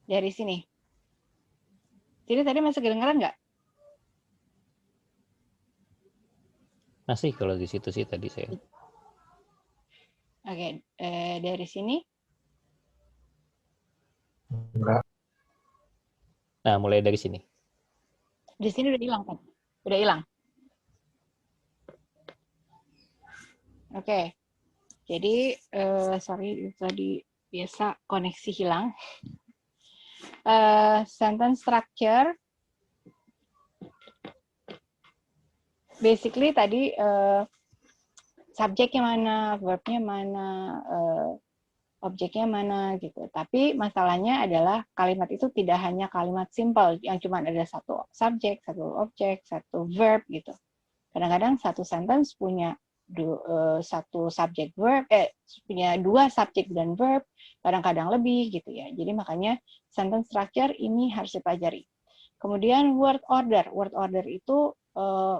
Dari sini. Jadi tadi masih kedengaran nggak? Masih kalau di situ sih tadi saya. Oke, dari sini. Enggak. Nah, mulai dari sini. Di sini udah hilang kan? Udah hilang. Oke. Jadi, sorry, tadi biasa koneksi hilang. Sentence structure. Basically tadi subjeknya mana, verbnya mana, objeknya mana gitu. Tapi masalahnya adalah kalimat itu tidak hanya kalimat simple yang cuma ada satu subjek, satu objek, satu verb gitu. Kadang-kadang satu sentence punya satu subjek verb, punya dua subjek dan verb, kadang-kadang lebih gitu ya. Jadi makanya sentence structure ini harus dipelajari. Kemudian word order. Word order itu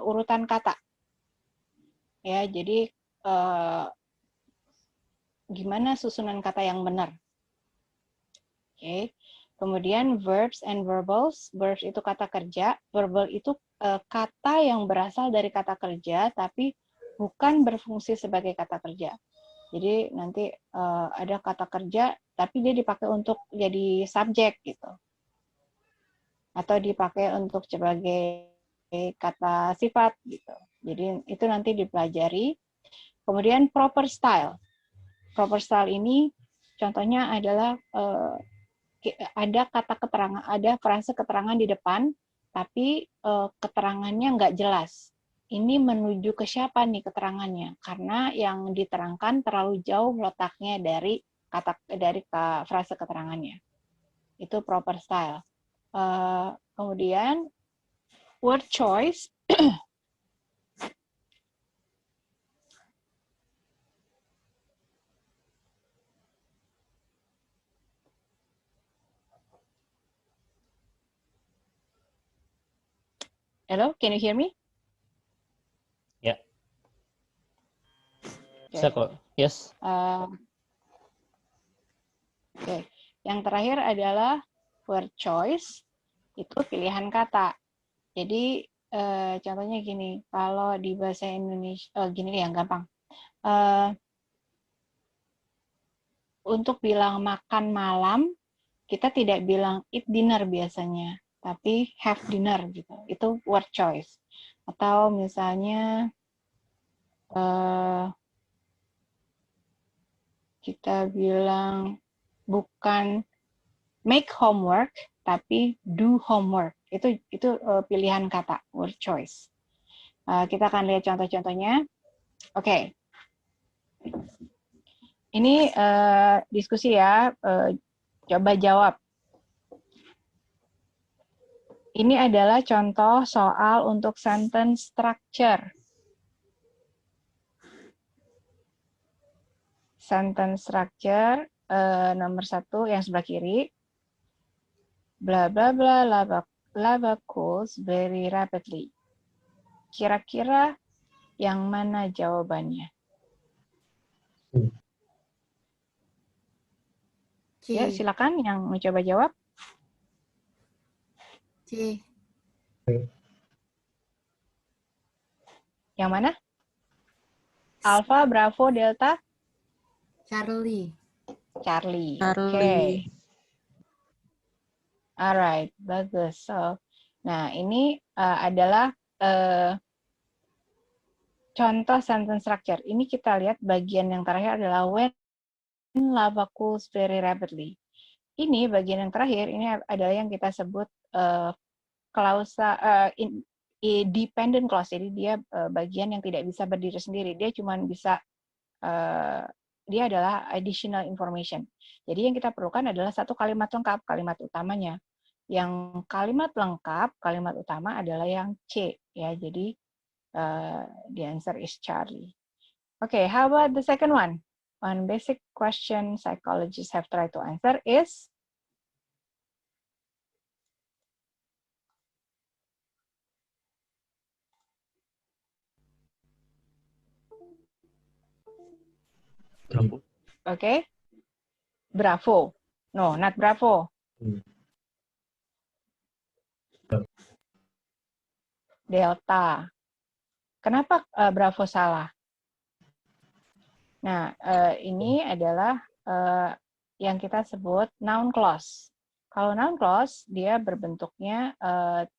urutan kata. Ya, jadi gimana susunan kata yang benar. Oke. Kemudian verbs and verbals. Verbs itu kata kerja, verbal itu kata yang berasal dari kata kerja tapi bukan berfungsi sebagai kata kerja. Jadi nanti ada kata kerja tapi dia dipakai untuk jadi subjek gitu. Atau dipakai untuk sebagai kata sifat gitu. Jadi itu nanti dipelajari. Kemudian proper style. Proper style ini contohnya adalah ada kata keterangan, ada frase keterangan di depan, tapi keterangannya nggak jelas. Ini menuju ke siapa nih keterangannya? Karena yang diterangkan terlalu jauh letaknya dari frase keterangannya. Itu proper style. Kemudian word choice. Hello, can you hear me? Ya. Okay. Bisa kok. Yes. Oke. Yang terakhir adalah word choice. Itu pilihan kata. Jadi contohnya gini, kalau di bahasa Indonesia, gini yang gampang. Untuk bilang makan malam, kita tidak bilang eat dinner biasanya, tapi have dinner gitu. Itu word choice. Atau misalnya kita bilang bukan make homework, tapi do homework. Itu pilihan kata, word choice. Kita akan lihat contoh-contohnya. Oke. Ini diskusi ya, coba jawab. Ini adalah contoh soal untuk sentence structure. Sentence structure nomor 1 yang sebelah kiri. Bla bla bla lava cools very rapidly. Kira-kira yang mana jawabannya? C. Ya, silakan yang mencoba jawab. C. Yang mana? Alpha, Bravo, Delta? Charlie. Charlie. Charlie. Oke. Alright, bagus. So, nah ini adalah contoh sentence structure. Ini kita lihat bagian yang terakhir adalah when lava cools very rapidly. Ini bagian yang terakhir, ini adalah yang kita sebut klausa dependent clause. Jadi dia bagian yang tidak bisa berdiri sendiri. Dia cuma bisa dia adalah additional information. Jadi yang kita perlukan adalah satu kalimat lengkap, kalimat utamanya. Yang kalimat lengkap, kalimat utama adalah yang C, ya. Jadi the answer is Charlie. Okay, how about the second one? One basic question psychologists have tried to answer is Bravo. okay, bravo. No, not bravo. Delta. Kenapa bravo salah? Nah, ini adalah yang kita sebut noun clause. Kalau noun clause, dia berbentuknya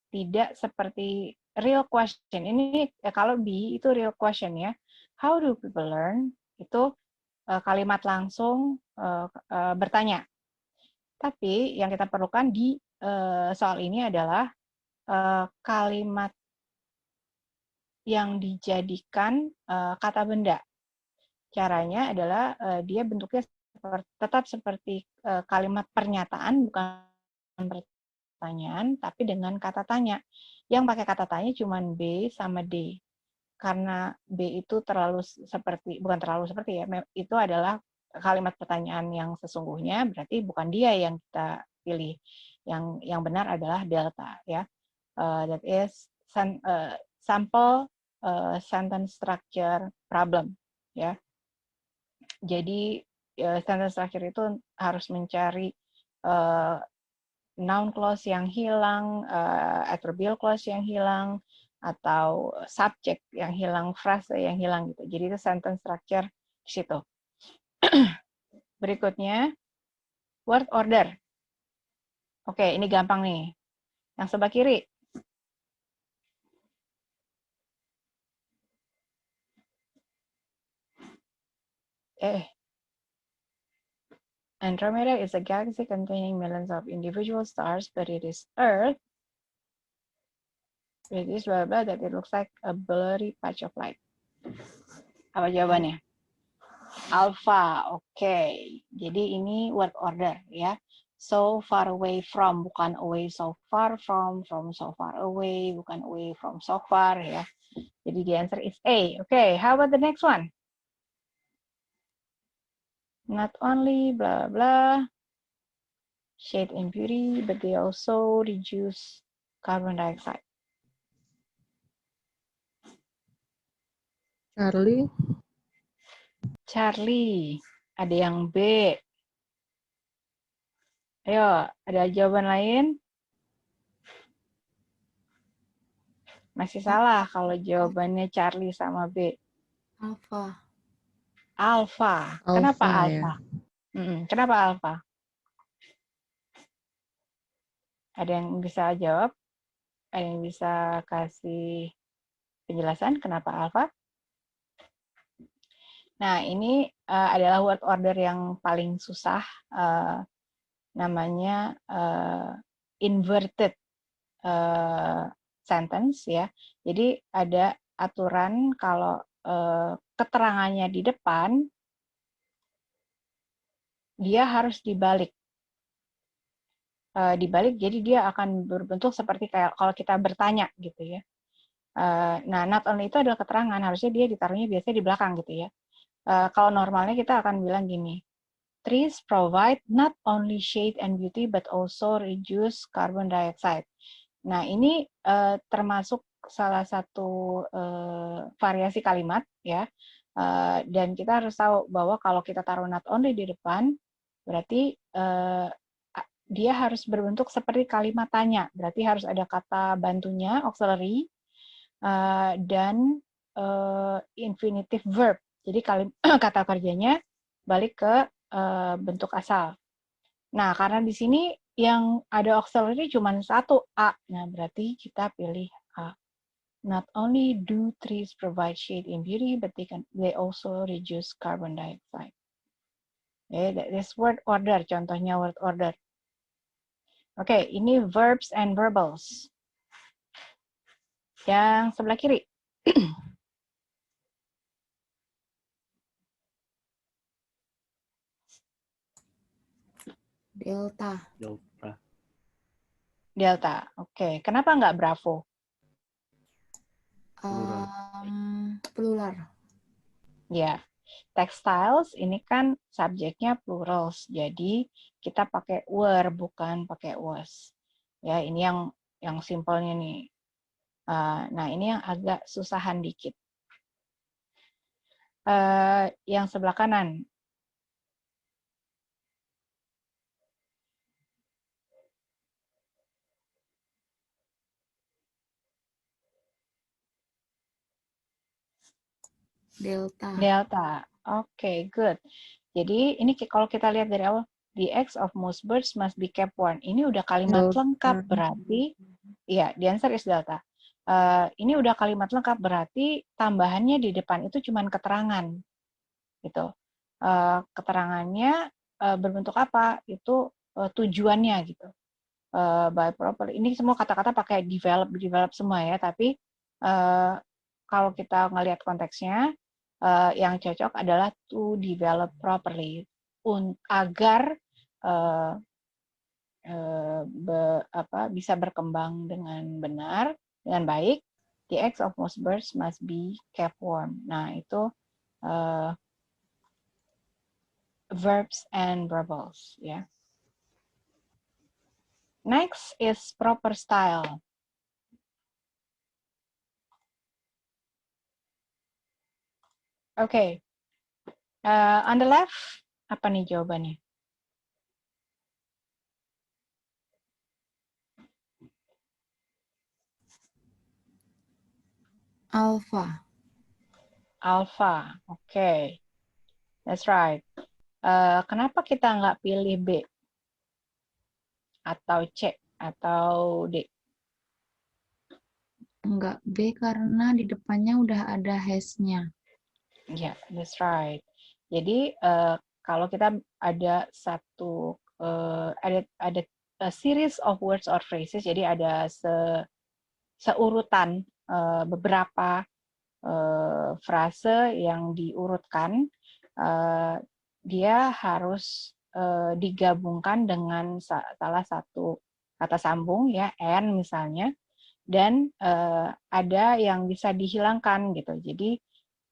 tidak seperti real question. Ini kalau B itu real question ya. How do people learn? Itu kalimat langsung bertanya. Tapi yang kita perlukan di soal ini adalah kalimat yang dijadikan kata benda. Caranya adalah dia bentuknya tetap seperti kalimat pernyataan, bukan pertanyaan, tapi dengan kata tanya. Yang pakai kata tanya cuma B sama D. Karena B itu bukan terlalu seperti ya, itu adalah kalimat pertanyaan yang sesungguhnya, berarti bukan dia yang kita pilih. Yang benar adalah delta, ya. That is sample sentence structure problem, ya. Jadi sentence structure itu harus mencari noun clause yang hilang, adverbial clause yang hilang, atau subject yang hilang, frase yang hilang gitu. Jadi itu sentence structure di situ. Berikutnya word order. Oke, ini gampang nih. Yang sebelah kiri. Andromeda is a galaxy containing millions of individual stars, but it is Earth. It is blah blah that it looks like a blurry patch of light. Apa jawabannya? Alpha. Oke. Jadi ini word order ya. So far away from, bukan away so far from so far away, bukan away from so far ya. Jadi the answer is A. Okay, how about the next one? Not only blah blah shade and beauty, but they also reduce carbon dioxide. Charlie, ada yang B. Ayo, ada jawaban lain? Masih salah kalau jawabannya Charlie sama B. Alpha. Kenapa alpha? Ya. Kenapa alpha? Ada yang bisa jawab? Ada yang bisa kasih penjelasan kenapa alpha? Nah, ini adalah word order yang paling susah. Namanya inverted sentence ya. Jadi ada aturan kalau keterangannya di depan, dia harus dibalik. Dibalik, jadi dia akan berbentuk seperti kayak kalau kita bertanya gitu ya. Nah, not only itu adalah keterangan, harusnya dia ditaruhnya biasanya di belakang gitu ya. Kalau normalnya kita akan bilang gini, trees provide not only shade and beauty, but also reduce carbon dioxide. Nah, ini termasuk salah satu variasi kalimat ya. Dan kita harus tahu bahwa kalau kita taruh not only di depan, berarti dia harus berbentuk seperti kalimat tanya. Berarti harus ada kata bantunya, auxiliary, dan infinitive verb. Jadi kata kerjanya balik ke bentuk asal. Nah, karena di sini yang ada auxiliary cuma satu, A. Nah, berarti kita pilih A. Not only do trees provide shade and beauty, but they also reduce carbon dioxide. Okay, that is word order, contohnya word order. Oke, ini verbs and verbals. Yang sebelah kiri. Delta. Delta. Delta. Oke. Kenapa nggak Bravo? Plural. Plural. Ya. Textiles ini kan subjeknya plurals. Jadi kita pakai were bukan pakai was. Ya, ini yang simpelnya nih. Nah, ini yang agak susahan dikit. Yang sebelah kanan. Delta. Delta. Oke, good. Jadi ini kalau kita lihat dari awal, the eggs of most birds must be kept warm. Ini udah kalimat Delta. lengkap berarti, ya, the answer is Delta. Ini udah kalimat lengkap berarti tambahannya di depan itu cuman keterangan, gitu. Keterangannya berbentuk apa? Itu tujuannya gitu. By properly. Ini semua kata-kata pakai develop semua ya. Tapi kalau kita ngelihat konteksnya, yang cocok adalah to develop properly agar bisa berkembang dengan benar, dengan baik. The eggs of most birds must be kept warm. Nah, itu verbs and verbals ya. Next is proper style. Oke. On the left, apa nih jawabannya? Alpha. Alpha. Oke. That's right. Kenapa kita nggak pilih B? Atau C? Atau D? Enggak B karena di depannya udah ada has-nya. Ya, yeah, that's right. Jadi kalau kita ada satu ada a series of words or phrases, jadi ada seurutan beberapa frase yang diurutkan, dia harus digabungkan dengan salah satu kata sambung ya, and misalnya, dan ada yang bisa dihilangkan gitu. Jadi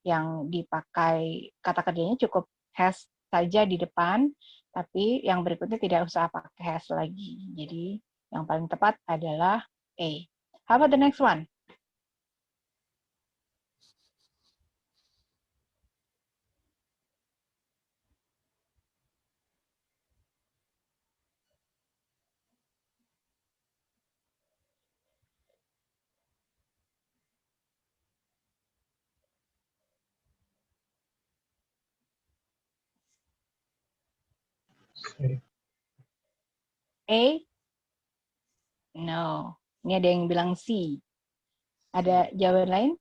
yang dipakai kata kerjanya cukup has saja di depan, tapi yang berikutnya tidak usah pakai has lagi. Jadi yang paling tepat adalah A. How about the next one? A? No. Ini ada yang bilang C. Ada jawaban lain?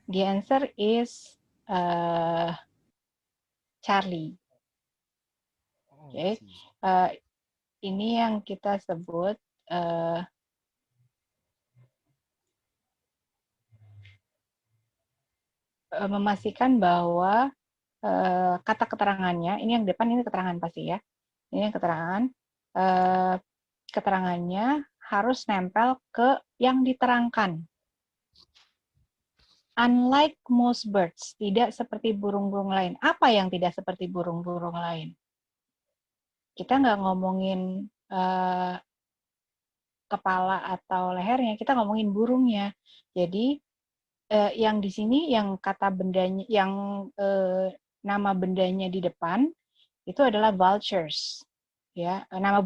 The answer is Charlie. Oke. Ini yang kita sebut memastikan bahwa kata keterangannya, ini yang depan ini keterangan pasti ya. Ini keterangan, keterangannya harus nempel ke yang diterangkan. Unlike most birds, tidak seperti burung-burung lain. Apa yang tidak seperti burung-burung lain? Kita nggak ngomongin kepala atau lehernya, kita ngomongin burungnya. Jadi yang di sini yang kata bendanya, yang nama bendanya di depan itu adalah vultures, ya. Nama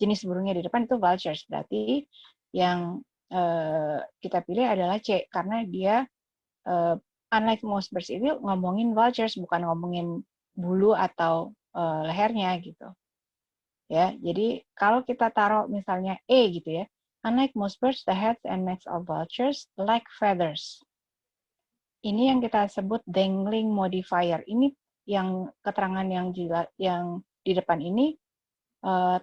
jenis burungnya di depan itu vultures. Berarti yang kita pilih adalah C karena dia unlike most birds itu ngomongin vultures, bukan ngomongin bulu atau lehernya gitu. Ya, jadi kalau kita taruh misalnya E gitu ya. Unlike most birds, the heads and necks of vultures like feathers. Ini yang kita sebut dangling modifier. Ini yang keterangan yang di depan ini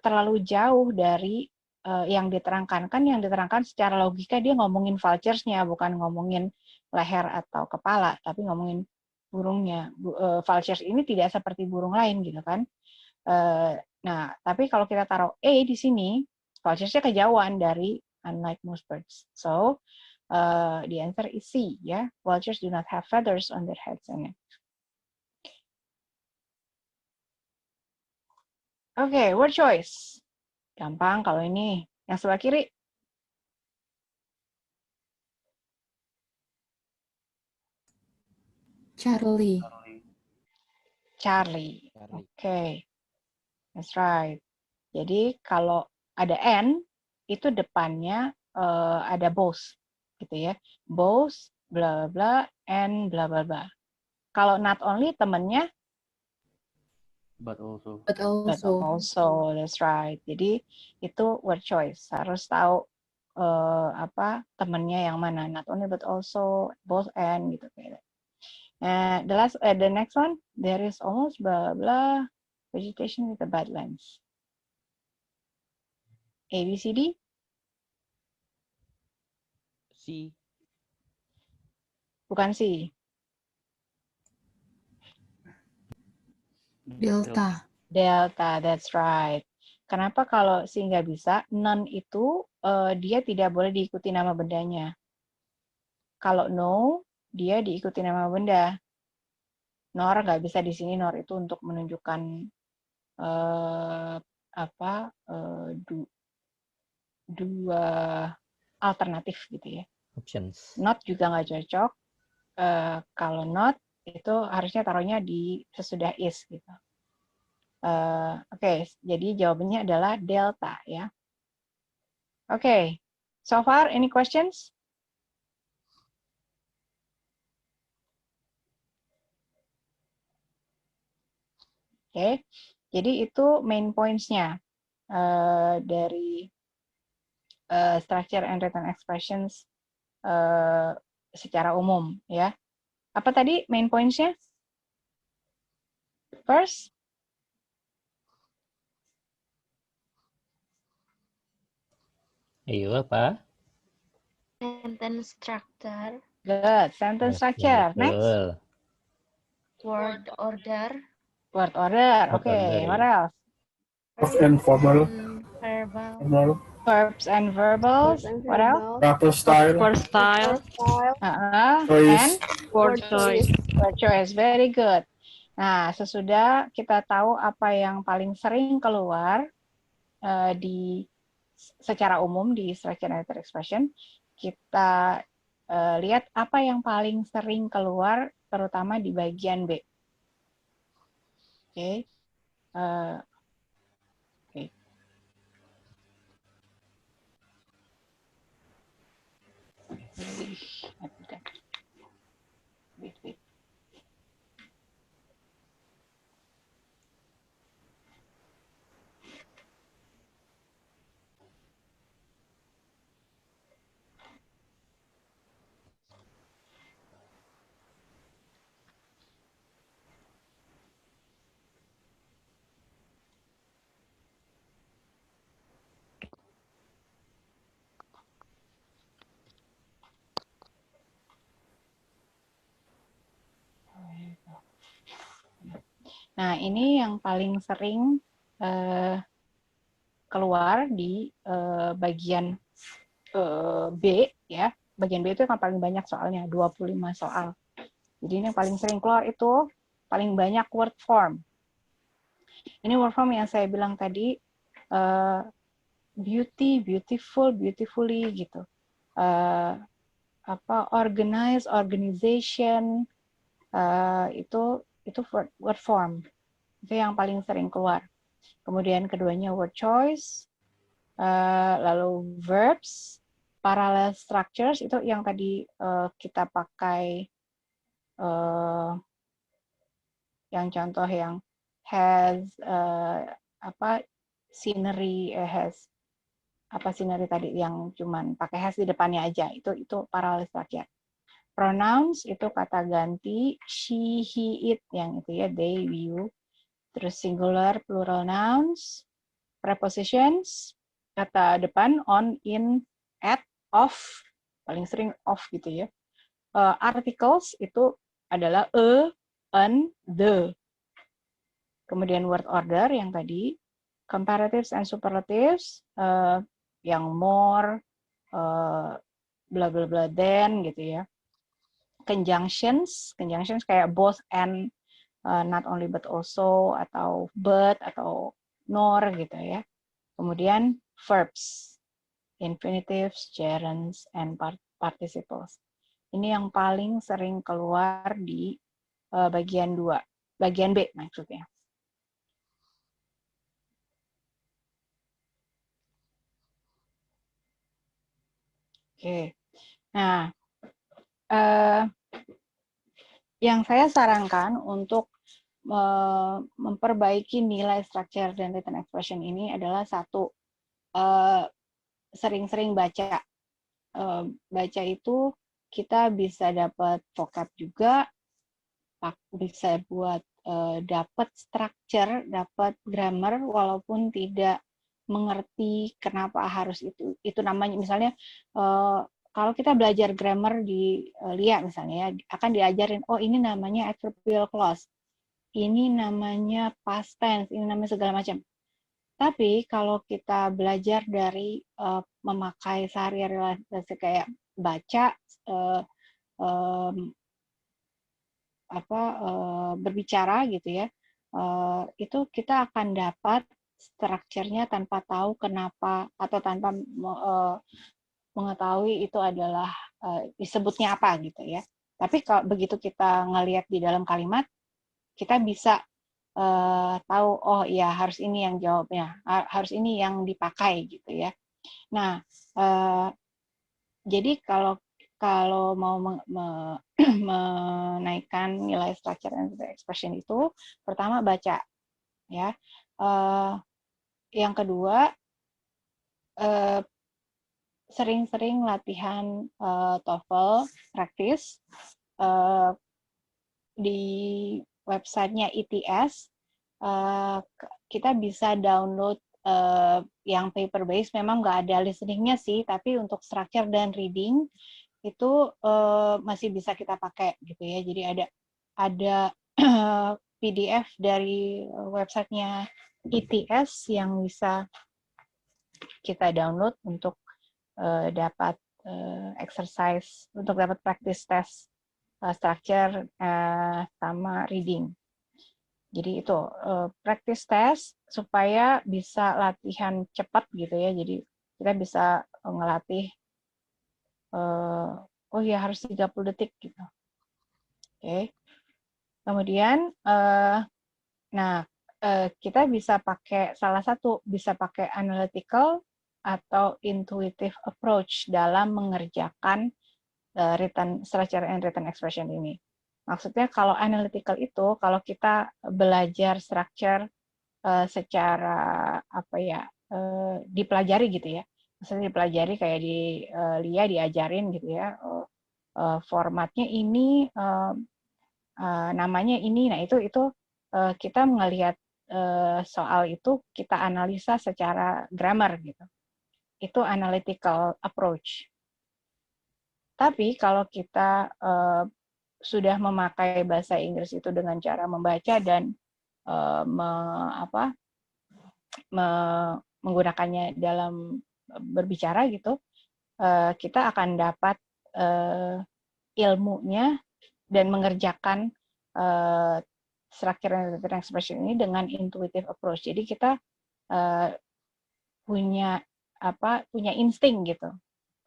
terlalu jauh dari yang diterangkan. Kan yang diterangkan secara logika dia ngomongin vultures-nya, bukan ngomongin leher atau kepala, tapi ngomongin burungnya. Vultures ini tidak seperti burung lain gitu kan. Nah, tapi kalau kita taruh A di sini, vultures-nya kejauhan dari unlike most birds. So, the answer is C, ya. Vultures do not have feathers on their heads and neck. Oke, word choice. Gampang kalau ini. Yang sebelah kiri. Charlie. Charlie. Oke. That's right. Jadi kalau ada N, itu depannya ada both. Gitu ya. Both, bla bla, and bla bla bla. Kalau not only, temennya But also. But but also. also, that's right. Jadi itu word choice. Harus tahu temennya yang mana. Not only but also, both and gitu kayak. The next one, there is almost blah blah vegetation with the badlands. A, B, C, D. C. Bukan C. Delta. Delta, that's right. Kenapa kalau C nggak bisa? None itu dia tidak boleh diikuti nama bendanya. Kalau no, dia diikuti nama benda. Nor nggak bisa di sini. Nor itu untuk menunjukkan dua alternatif gitu ya. Options. Not juga nggak cocok. Kalau not itu harusnya taruhnya di sesudah is gitu. Oke, jadi jawabannya adalah delta ya. Oke, so far any questions? Oke, jadi itu main points-nya dari structure and written expressions secara umum ya. Apa tadi main points-nya? First, Ayo apa? Sentence structure, good. Sentence Yes, structure. Next, betul. word order, word order. Word Oke, order, what ya. else? Verb and verbal. verbal, Verbal. Verbs and verbals. What else? Proper style. Style, And Choice. word choice. word choice. Very good. Nah, sesudah kita tahu apa yang paling sering keluar secara umum di structure and written expression, kita lihat apa yang paling sering keluar, terutama di bagian B. Oke. Oke. Wait. Nah, ini yang paling sering keluar di bagian B ya. Bagian B itu yang paling banyak soalnya, 25 soal. Jadi ini yang paling sering keluar itu paling banyak word form. Ini word form yang saya bilang tadi, beauty, beautiful, beautifully gitu. Organize, organization, itu word form. Itu yang paling sering keluar. Kemudian keduanya word choice, lalu verbs, parallel structures, itu yang tadi kita pakai yang contoh yang has scenery, has scenery tadi yang cuman pakai has di depannya aja, itu parallel structure. Pronouns itu kata ganti, she, he, it yang itu ya, they, you. Terus singular, plural nouns, prepositions, kata depan on, in, at, of, paling sering of gitu ya. Articles itu adalah an, the. Kemudian word order yang tadi, comparatives and superlatives, yang more, bla bla bla than gitu ya. Conjunctions kayak both and, not only but also, atau but, atau nor gitu ya. Kemudian verbs, infinitives, gerunds, and participles. Ini yang paling sering keluar di bagian 2, bagian B maksudnya. Oke, nah yang saya sarankan untuk memperbaiki nilai structure dan written expression ini adalah satu, sering-sering baca. Baca itu kita bisa dapat vocab juga, bisa buat dapat structure, dapat grammar, walaupun tidak mengerti kenapa harus itu namanya. Misalnya kalau kita belajar grammar di LIA misalnya ya, akan diajarin, oh ini namanya adverbial clause, ini namanya past tense, ini namanya segala macam. Tapi kalau kita belajar dari memakai sehari-hari kayak baca, berbicara gitu ya, itu kita akan dapat strukturnya tanpa tahu kenapa, atau tanpa mengetahui itu adalah disebutnya apa gitu ya. Tapi kalau begitu kita ngelihat di dalam kalimat, kita bisa tahu, oh ya harus ini yang jawabnya, harus ini yang dipakai gitu ya. Nah, jadi kalau mau menaikkan nilai structure and expression itu, pertama baca ya. Yang kedua, sering-sering latihan TOEFL practice di websitenya ITS. Kita bisa download yang paper base, memang nggak ada listeningnya sih, tapi untuk structure dan reading itu masih bisa kita pakai gitu ya. Jadi ada PDF dari websitenya ITS yang bisa kita download untuk dapat exercise, untuk dapat practice test structure sama reading. Jadi itu practice test supaya bisa latihan cepat gitu ya. Jadi kita bisa ngelatih, oh ya harus 30 detik gitu. Oke. Kemudian kita bisa pakai bisa pakai analytical atau intuitive approach dalam mengerjakan written structure and written expression ini. Maksudnya kalau analytical itu, kalau kita belajar structure secara dipelajari gitu ya. Maksudnya dipelajari kayak di LIA diajarin gitu ya. Formatnya ini, namanya ini. Nah, itu kita melihat soal itu, kita analisa secara grammar gitu. Itu analytical approach. Tapi kalau kita sudah memakai bahasa Inggris itu dengan cara membaca dan menggunakannya dalam berbicara gitu, kita akan dapat ilmunya dan mengerjakan structure and written expression ini dengan intuitive approach. Jadi kita punya insting gitu.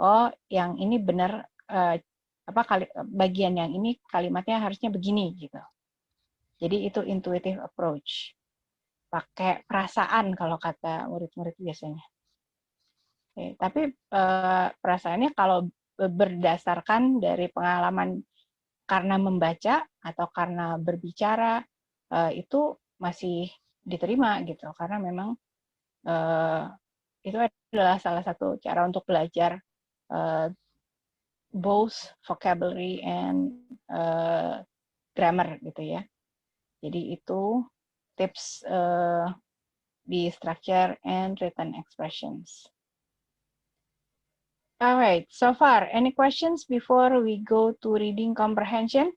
Oh, yang ini benar, bagian yang ini kalimatnya harusnya begini gitu. Jadi itu intuitive approach. Pakai perasaan kalau kata murid-murid biasanya. Oke, tapi perasaannya kalau berdasarkan dari pengalaman karena membaca atau karena berbicara, itu masih diterima gitu, karena memang itu adalah salah satu cara untuk belajar both vocabulary and grammar gitu ya. Jadi itu tips di structure and written expressions. All right, so far, any questions before we go to reading comprehension?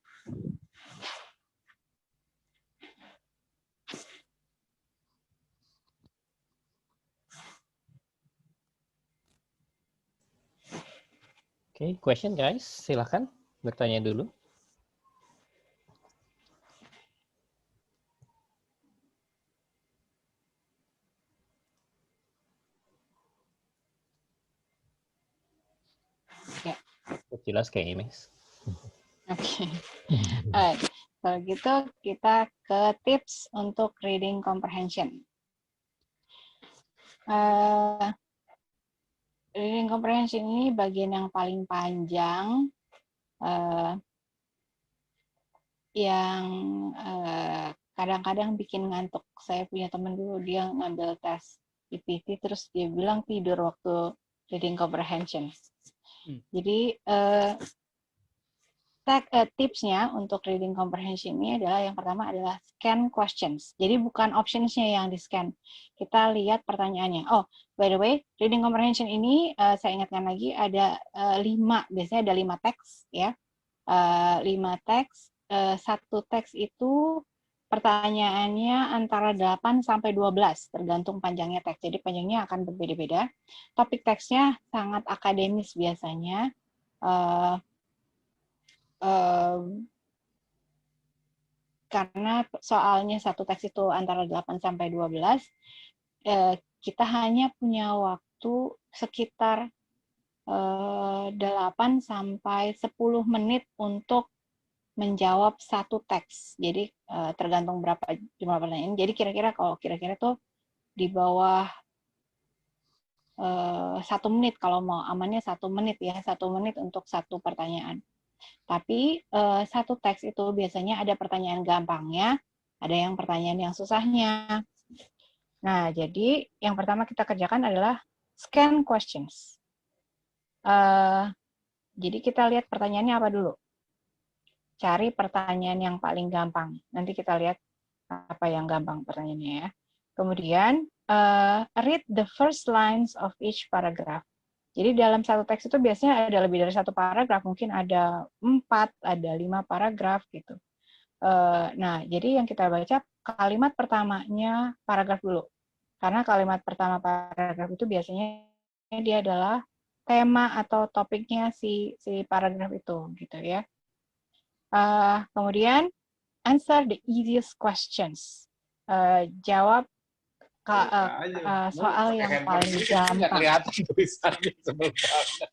Okay, question guys, silakan bertanya dulu. Ya. Jelas kayaknya, Miss. Oke. Alright, kalau gitu kita ke tips untuk reading comprehension. Reading comprehension ini bagian yang paling panjang, yang kadang-kadang bikin ngantuk. Saya punya teman dulu, dia ngambil tes IPT, terus dia bilang tidur waktu reading comprehension. Jadi tipsnya untuk reading comprehension ini adalah yang pertama adalah scan questions. Jadi bukan optionsnya yang di-scan. Kita lihat pertanyaannya. Oh, by the way, reading comprehension ini saya ingatkan lagi ada 5, biasanya ada 5 teks ya. 5 teks, satu teks itu pertanyaannya antara 8 sampai 12, tergantung panjangnya teks. Jadi panjangnya akan berbeda-beda. Topik teksnya sangat akademis biasanya. Karena soalnya satu teks itu antara 8 sampai 12, kita hanya punya waktu sekitar 8 sampai 10 menit untuk menjawab satu teks. Jadi tergantung berapa jumlah pertanyaan. Jadi kira-kira tuh di bawah 1 menit, kalau mau amannya 1 menit ya, 1 menit untuk satu pertanyaan. Tapi satu teks itu biasanya ada pertanyaan gampangnya, ada yang pertanyaan yang susahnya. Nah, jadi yang pertama kita kerjakan adalah scan questions. Jadi kita lihat pertanyaannya apa dulu. Cari pertanyaan yang paling gampang. Nanti kita lihat apa yang gampang pertanyaannya ya. Kemudian, read the first lines of each paragraph. Jadi dalam satu teks itu biasanya ada lebih dari satu paragraf, mungkin ada 4, ada 5 paragraf gitu. Nah, jadi yang kita baca kalimat pertamanya paragraf dulu. Karena kalimat pertama paragraf itu biasanya dia adalah tema atau topiknya si paragraf itu gitu ya. Kemudian answer the easiest questions. Jawab soal yang paling gampang. Kelihatan tulisannya sebel banget.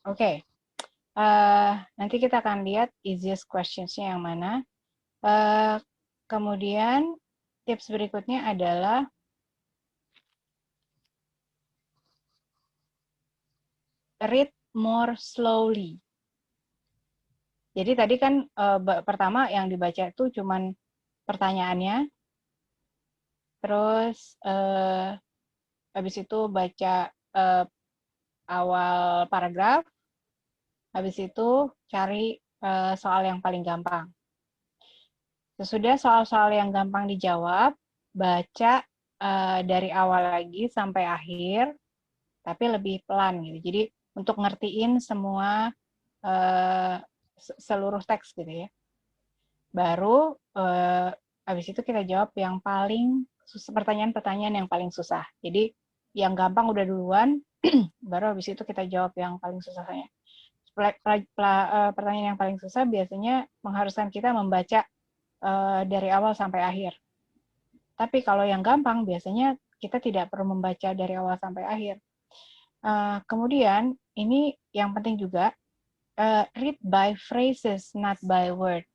Oke. Nanti kita akan lihat easiest questions-nya yang mana. Kemudian tips berikutnya adalah read more slowly. Jadi tadi kan pertama yang dibaca itu cuman pertanyaannya, terus habis itu baca awal paragraf, habis itu cari soal yang paling gampang. Sesudah soal-soal yang gampang dijawab, baca dari awal lagi sampai akhir, tapi lebih pelan gitu. Jadi untuk ngertiin semua seluruh teks gitu ya. Baru habis itu kita jawab yang paling pertanyaan-pertanyaan yang paling susah. Jadi yang gampang udah duluan, baru habis itu kita jawab yang paling susahnya. Pertanyaan yang paling susah biasanya mengharuskan kita membaca dari awal sampai akhir. Tapi kalau yang gampang biasanya kita tidak perlu membaca dari awal sampai akhir. Kemudian ini yang penting juga, read by phrases, not by word.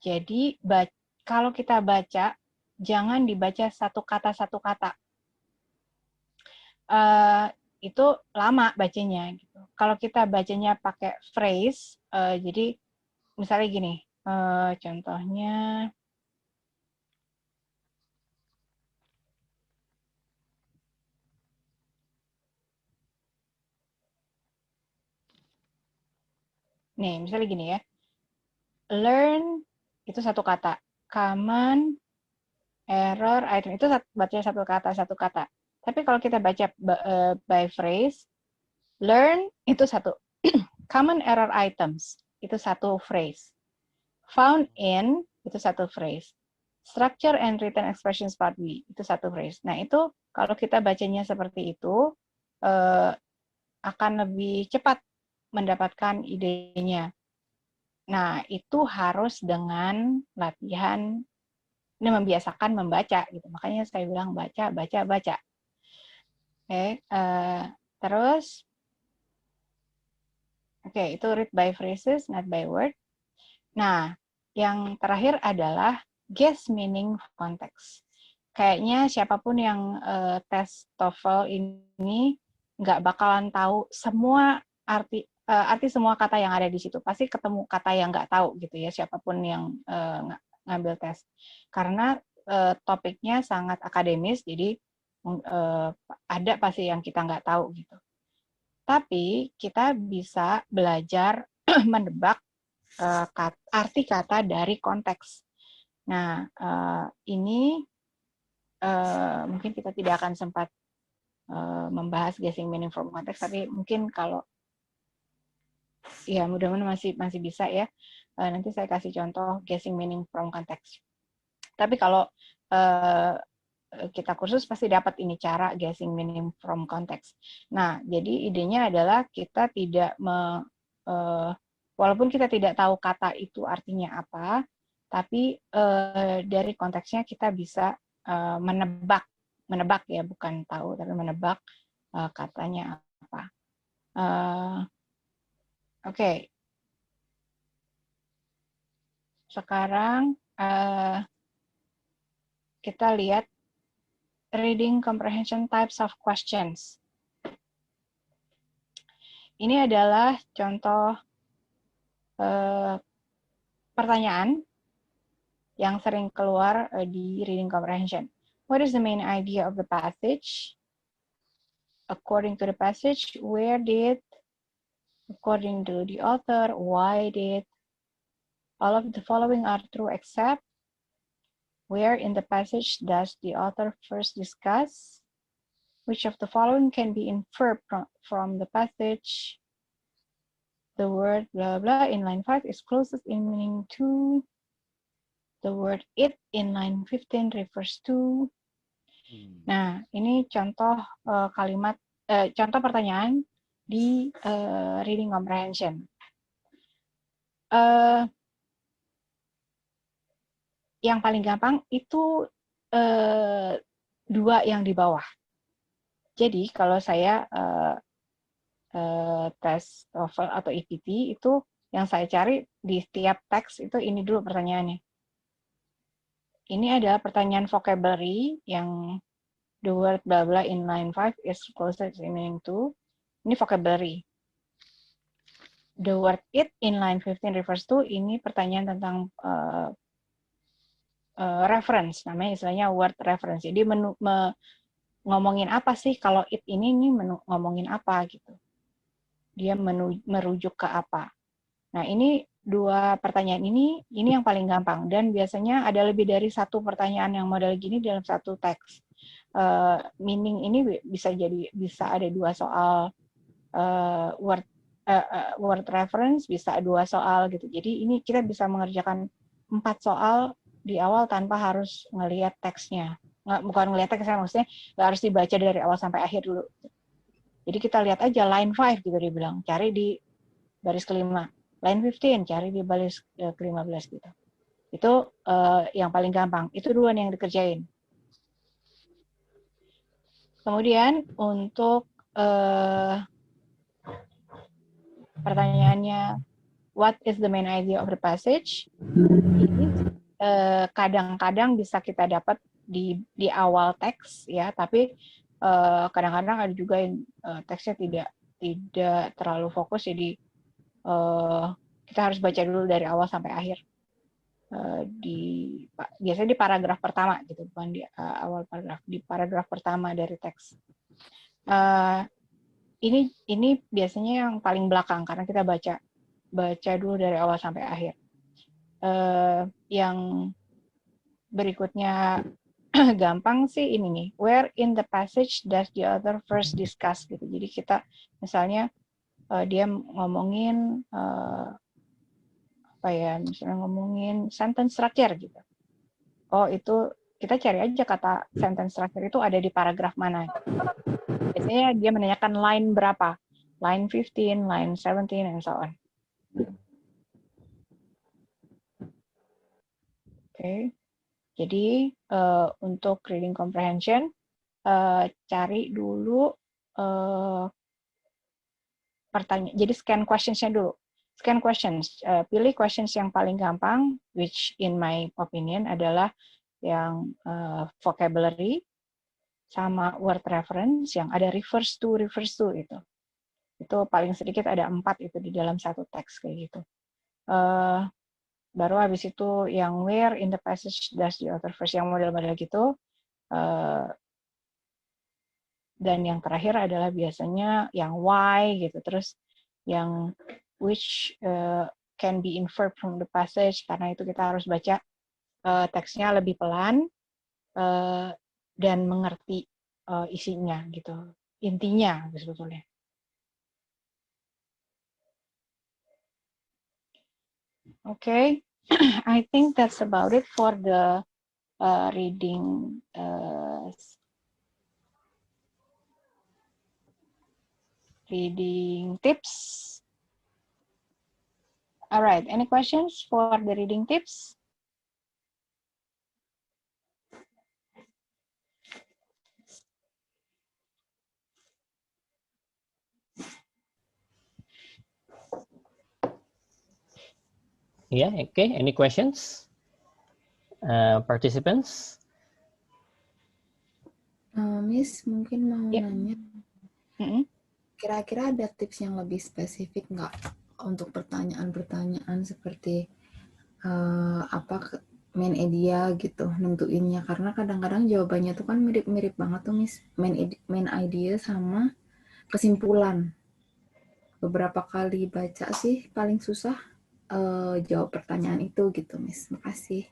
Jadi kalau kita baca, jangan dibaca satu kata. Itu lama bacanya. Gitu. Kalau kita bacanya pakai phrase, jadi misalnya gini, contohnya, nih misalnya gini ya, learn itu satu kata, common, error, item itu baca satu kata. Tapi kalau kita baca by phrase, learn itu satu, common error items itu satu phrase, found in itu satu phrase, structure and written expressions part B itu satu phrase. Nah itu kalau kita bacanya seperti itu akan lebih cepat mendapatkan idenya. Nah itu harus dengan latihan, ini membiasakan membaca gitu. Makanya saya bilang baca. Oke, terus itu read by phrases, not by word. Nah, yang terakhir adalah guess meaning context. Kayaknya siapapun yang tes TOEFL ini nggak bakalan tahu semua arti semua kata yang ada di situ. Pasti ketemu kata yang nggak tahu gitu ya, siapapun yang ngambil tes. Karena topiknya sangat akademis, jadi ada pasti yang kita nggak tahu gitu. Tapi kita bisa belajar menebak arti kata dari konteks. Nah, ini mungkin kita tidak akan sempat membahas guessing meaning from context, tapi mungkin kalau ya mudah-mudahan masih bisa ya. Nanti saya kasih contoh guessing meaning from context. Tapi kalau kita kursus pasti dapat ini cara guessing meaning from context. Nah, jadi idenya adalah kita tidak walaupun kita tidak tahu kata itu artinya apa, tapi dari konteksnya kita bisa menebak ya, bukan tahu tapi menebak katanya apa. Oke. Sekarang kita lihat reading comprehension types of questions. Ini adalah contoh pertanyaan yang sering keluar di reading comprehension. What is the main idea of the passage? According to the passage, where did? According to the author, why did? All of the following are true except where in the passage does the author first discuss? Which of the following can be inferred from the passage? The word blah blah in line 5 is closest in meaning to. The word it in line 15 refers to. Nah, ini contoh kalimat, contoh pertanyaan di reading comprehension. Yang paling gampang itu dua yang di bawah. Jadi kalau saya tes TOEFL atau EPT itu yang saya cari di setiap teks itu ini dulu pertanyaannya. Ini adalah pertanyaan vocabulary yang the word blah blah in line 5 is closest in meaning to. Ini vocabulary. The word it in line 15 refers to, ini pertanyaan tentang reference, namanya istilahnya word reference. Jadi ngomongin apa sih kalau it ini ngomongin apa gitu. Dia merujuk ke apa. Nah, ini dua pertanyaan ini yang paling gampang dan biasanya ada lebih dari satu pertanyaan yang model gini dalam satu teks. Meaning ini bisa ada dua soal word reference, bisa dua soal gitu. Jadi ini kita bisa mengerjakan 4 soal di awal tanpa harus ngelihat teksnya. Bukan ngelihat teksnya, maksudnya nggak harus dibaca dari awal sampai akhir dulu. Jadi kita lihat aja line 5 gitu dia bilang, cari di baris kelima. Line 15, cari di baris ke-15 gitu. Itu yang paling gampang. Itu duluan yang dikerjain. Kemudian untuk pertanyaannya, what is the main idea of the passage? Ini kadang-kadang bisa kita dapat di awal teks ya, tapi kadang-kadang ada juga yang teksnya tidak terlalu fokus, jadi kita harus baca dulu dari awal sampai akhir. Biasanya di paragraf pertama gitu, bukan di awal paragraf, di paragraf pertama dari teks. Ini biasanya yang paling belakang karena kita baca dulu dari awal sampai akhir. Yang berikutnya gampang sih ini nih, where in the passage does the author first discuss gitu. Jadi kita misalnya dia ngomongin misalnya ngomongin sentence structure gitu. Oh, itu kita cari aja kata sentence structure itu ada di paragraf mana. Biasanya dia menanyakan line berapa, line 15, line 17, and so on. Oke. Jadi untuk reading comprehension, cari dulu pertanyaan. Jadi scan questions-nya dulu. Scan questions, pilih questions yang paling gampang, which in my opinion adalah yang vocabulary sama word reference yang ada refers to itu. Itu paling sedikit ada 4 itu di dalam satu teks kayak gitu. Baru habis itu yang where in the passage does the author first, yang model-model gitu. Dan yang terakhir adalah biasanya yang why gitu. Terus yang which can be inferred from the passage, karena itu kita harus baca teksnya lebih pelan dan mengerti isinya gitu. Intinya sebetulnya. Okay, I think that's about it for the reading reading tips. All right, any questions for the reading tips? Yeah, okay. Any questions? Participants? Miss, mungkin mau nanya, Mm-hmm. kira-kira ada tips yang lebih spesifik nggak untuk pertanyaan-pertanyaan seperti main idea gitu, nentuinnya? Karena kadang-kadang jawabannya tuh kan mirip-mirip banget tuh, Miss. Main idea sama kesimpulan. Beberapa kali baca sih paling susah jawab pertanyaan itu gitu, Miss. Makasih.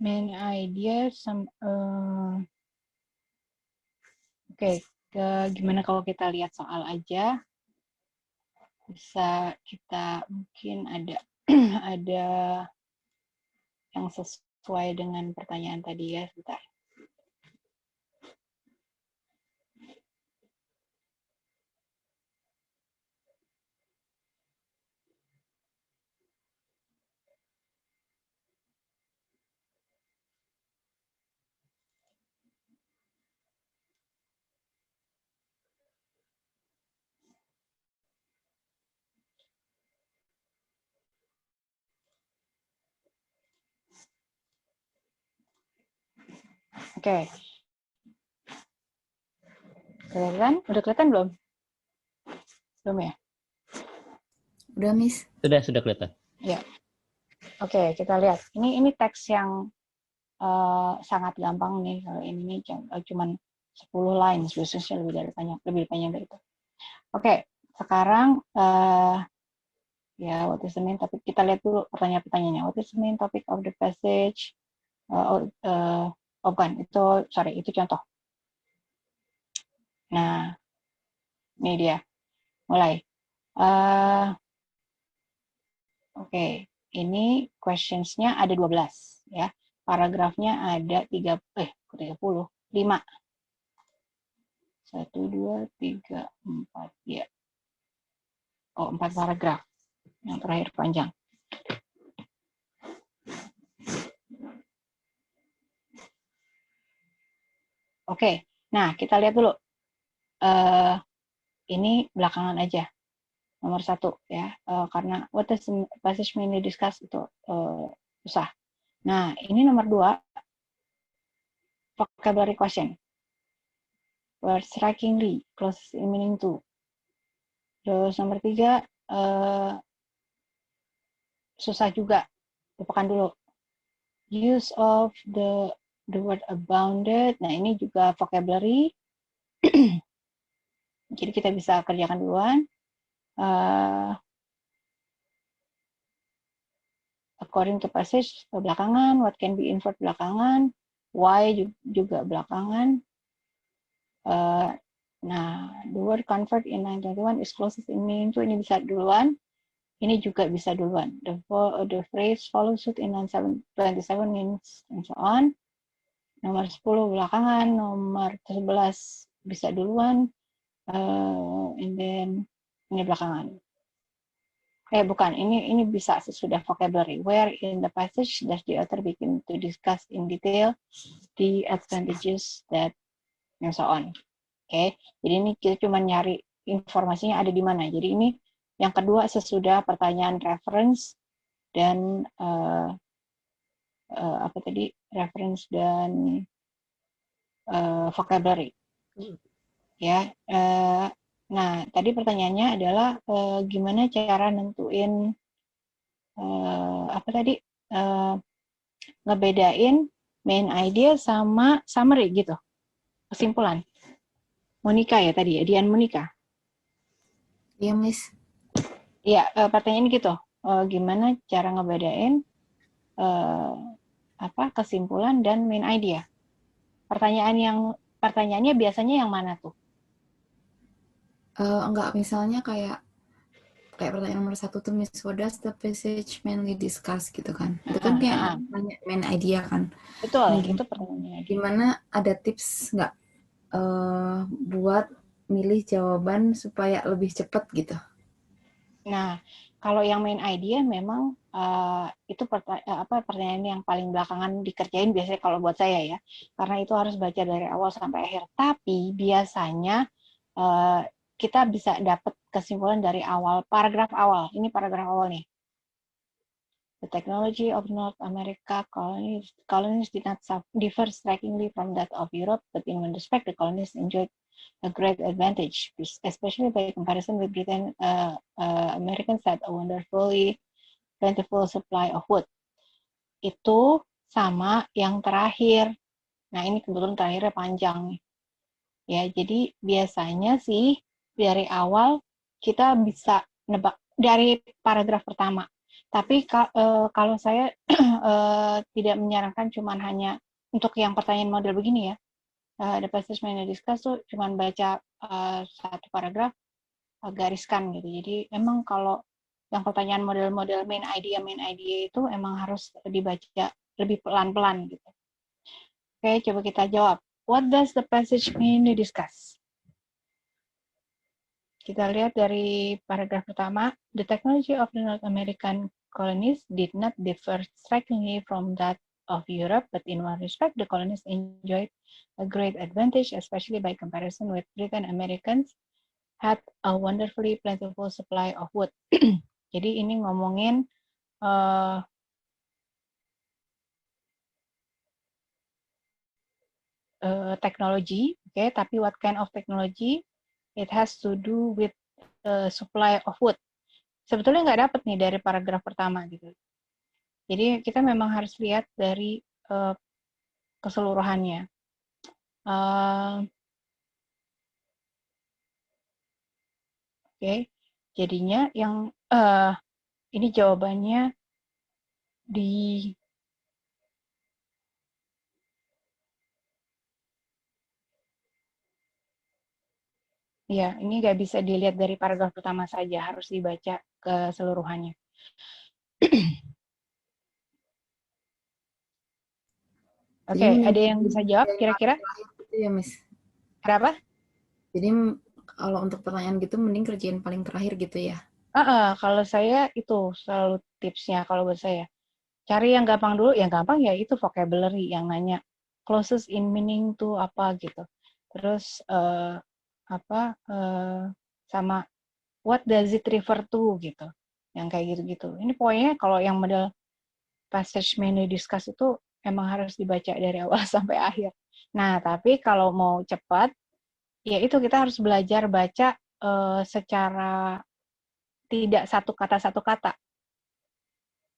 Main idea Oke, gimana kalau kita lihat soal aja? Bisa kita mungkin ada ada yang sesuai dengan pertanyaan tadi ya, sebentar. Oke. Kelihatan? Udah kelihatan belum? Belum ya? Udah, Miss. Sudah kelihatan. Ya. Oke, kita lihat. Ini teks yang sangat gampang nih. Kalau ini cuman 10 lines, biasanya lebih panjang dari itu. Oke, sekarang ya, what is the main topic? Kita lihat dulu pertanyaan-pertanyaannya. What is the main topic of the passage? Bukan, itu contoh. Nah, ini dia. Mulai. Oke, ini questions-nya ada 12 ya. Paragrafnya ada 5. 1, 2, 3, 4 ya. 4 paragraf. Yang terakhir panjang. Oke, nah kita lihat dulu. Ini belakangan aja. Nomor 1 ya, karena what is the passage mainly discuss itu susah. Nah, ini nomor 2, vocabulary question. Word strikingly, close in meaning to. Terus nomor 3, susah juga. Lupakan dulu. Use of the word abounded. Nah, ini juga vocabulary. Jadi kita bisa kerjakan duluan. According to passage belakangan, what can be inferred belakangan, why juga belakangan. Nah, the word convert in 921 is closest in meaning to, ini bisa duluan. Ini juga bisa duluan. The phrase follow suit in 927 means and so on. Nomor 10 belakangan, nomor 11 bisa duluan, and then ini belakangan. Bukan, ini bisa sesudah vocabulary. Where in the passage does the author begin to discuss in detail the advantages that and so on. Oke, jadi ini kita cuma nyari informasinya ada di mana. Jadi ini yang kedua sesudah pertanyaan reference dan apa tadi, reference dan vocabulary. Ya. Nah, tadi pertanyaannya adalah gimana cara nentuin apa tadi, ngebedain main idea sama summary gitu, kesimpulan. Monica ya tadi ya, Dian Monica. Iya, Miss. Iya, pertanyaan gitu. Gimana cara ngebedain apa kesimpulan dan main idea? Pertanyaannya biasanya yang mana tuh? Enggak, misalnya kayak pertanyaan nomor 1 tuh, Miss, what does the passage mainly discuss gitu kan? Itu kan kayak nanya main idea kan. Betul, Nah, itu pertanyaannya. gimana ada tips nggak buat milih jawaban supaya lebih cepat gitu? Nah, kalau yang main idea memang itu pertanyaan yang paling belakangan dikerjain biasanya kalau buat saya ya, karena itu harus baca dari awal sampai akhir. Tapi biasanya kita bisa dapat kesimpulan dari awal, paragraf awal. Ini paragraf awal nih. The technology of North America colonies did not differ strikingly from that of Europe, but in one respect the colonies enjoyed a great advantage, especially by comparison with Britain. Americans had a wonderfully plentiful supply of wood. Itu sama yang terakhir. Nah, ini kebetulan terakhirnya panjang nih. Ya, jadi biasanya sih dari awal kita bisa nebak dari paragraf pertama. Tapi kalau saya tidak menyarankan cuman hanya untuk yang pertanyaan model begini ya. The passage mainly discuss tuh cuman baca satu paragraf, gariskan gitu. Jadi emang kalau yang pertanyaan model-model main idea itu emang harus dibaca lebih pelan-pelan gitu. Oke, coba kita jawab. What does the passage mainly discuss? Kita lihat dari paragraf pertama, the technology of the North American colonies did not differ strikingly from that of Europe, but in one respect, the colonies enjoyed a great advantage, especially by comparison with Britain. Americans had a wonderfully plentiful supply of wood. Jadi ini ngomongin teknologi, okay? Tapi what kind of technology? It has to do with supply of wood. Sebetulnya nggak dapat nih dari paragraf pertama gitu. Jadi kita memang harus lihat dari keseluruhannya. Oke, jadinya yang ini jawabannya di ya, ini nggak bisa dilihat dari paragraf pertama saja, harus dibaca keseluruhannya. Oke, ada yang bisa jawab kira-kira? Itu ya, Miss. Kenapa? Jadi kalau untuk pertanyaan gitu mending kerjain paling terakhir gitu ya. Kalau saya itu selalu tipsnya kalau buat saya. Cari yang gampang dulu, yang gampang ya itu vocabulary yang nanya closest in meaning to apa gitu. Terus sama what does it refer to gitu. Yang kayak gitu-gitu. Ini pokoknya kalau yang model passage mainly discuss itu emang harus dibaca dari awal sampai akhir. Nah, tapi kalau mau cepat, ya itu kita harus belajar baca secara tidak satu kata.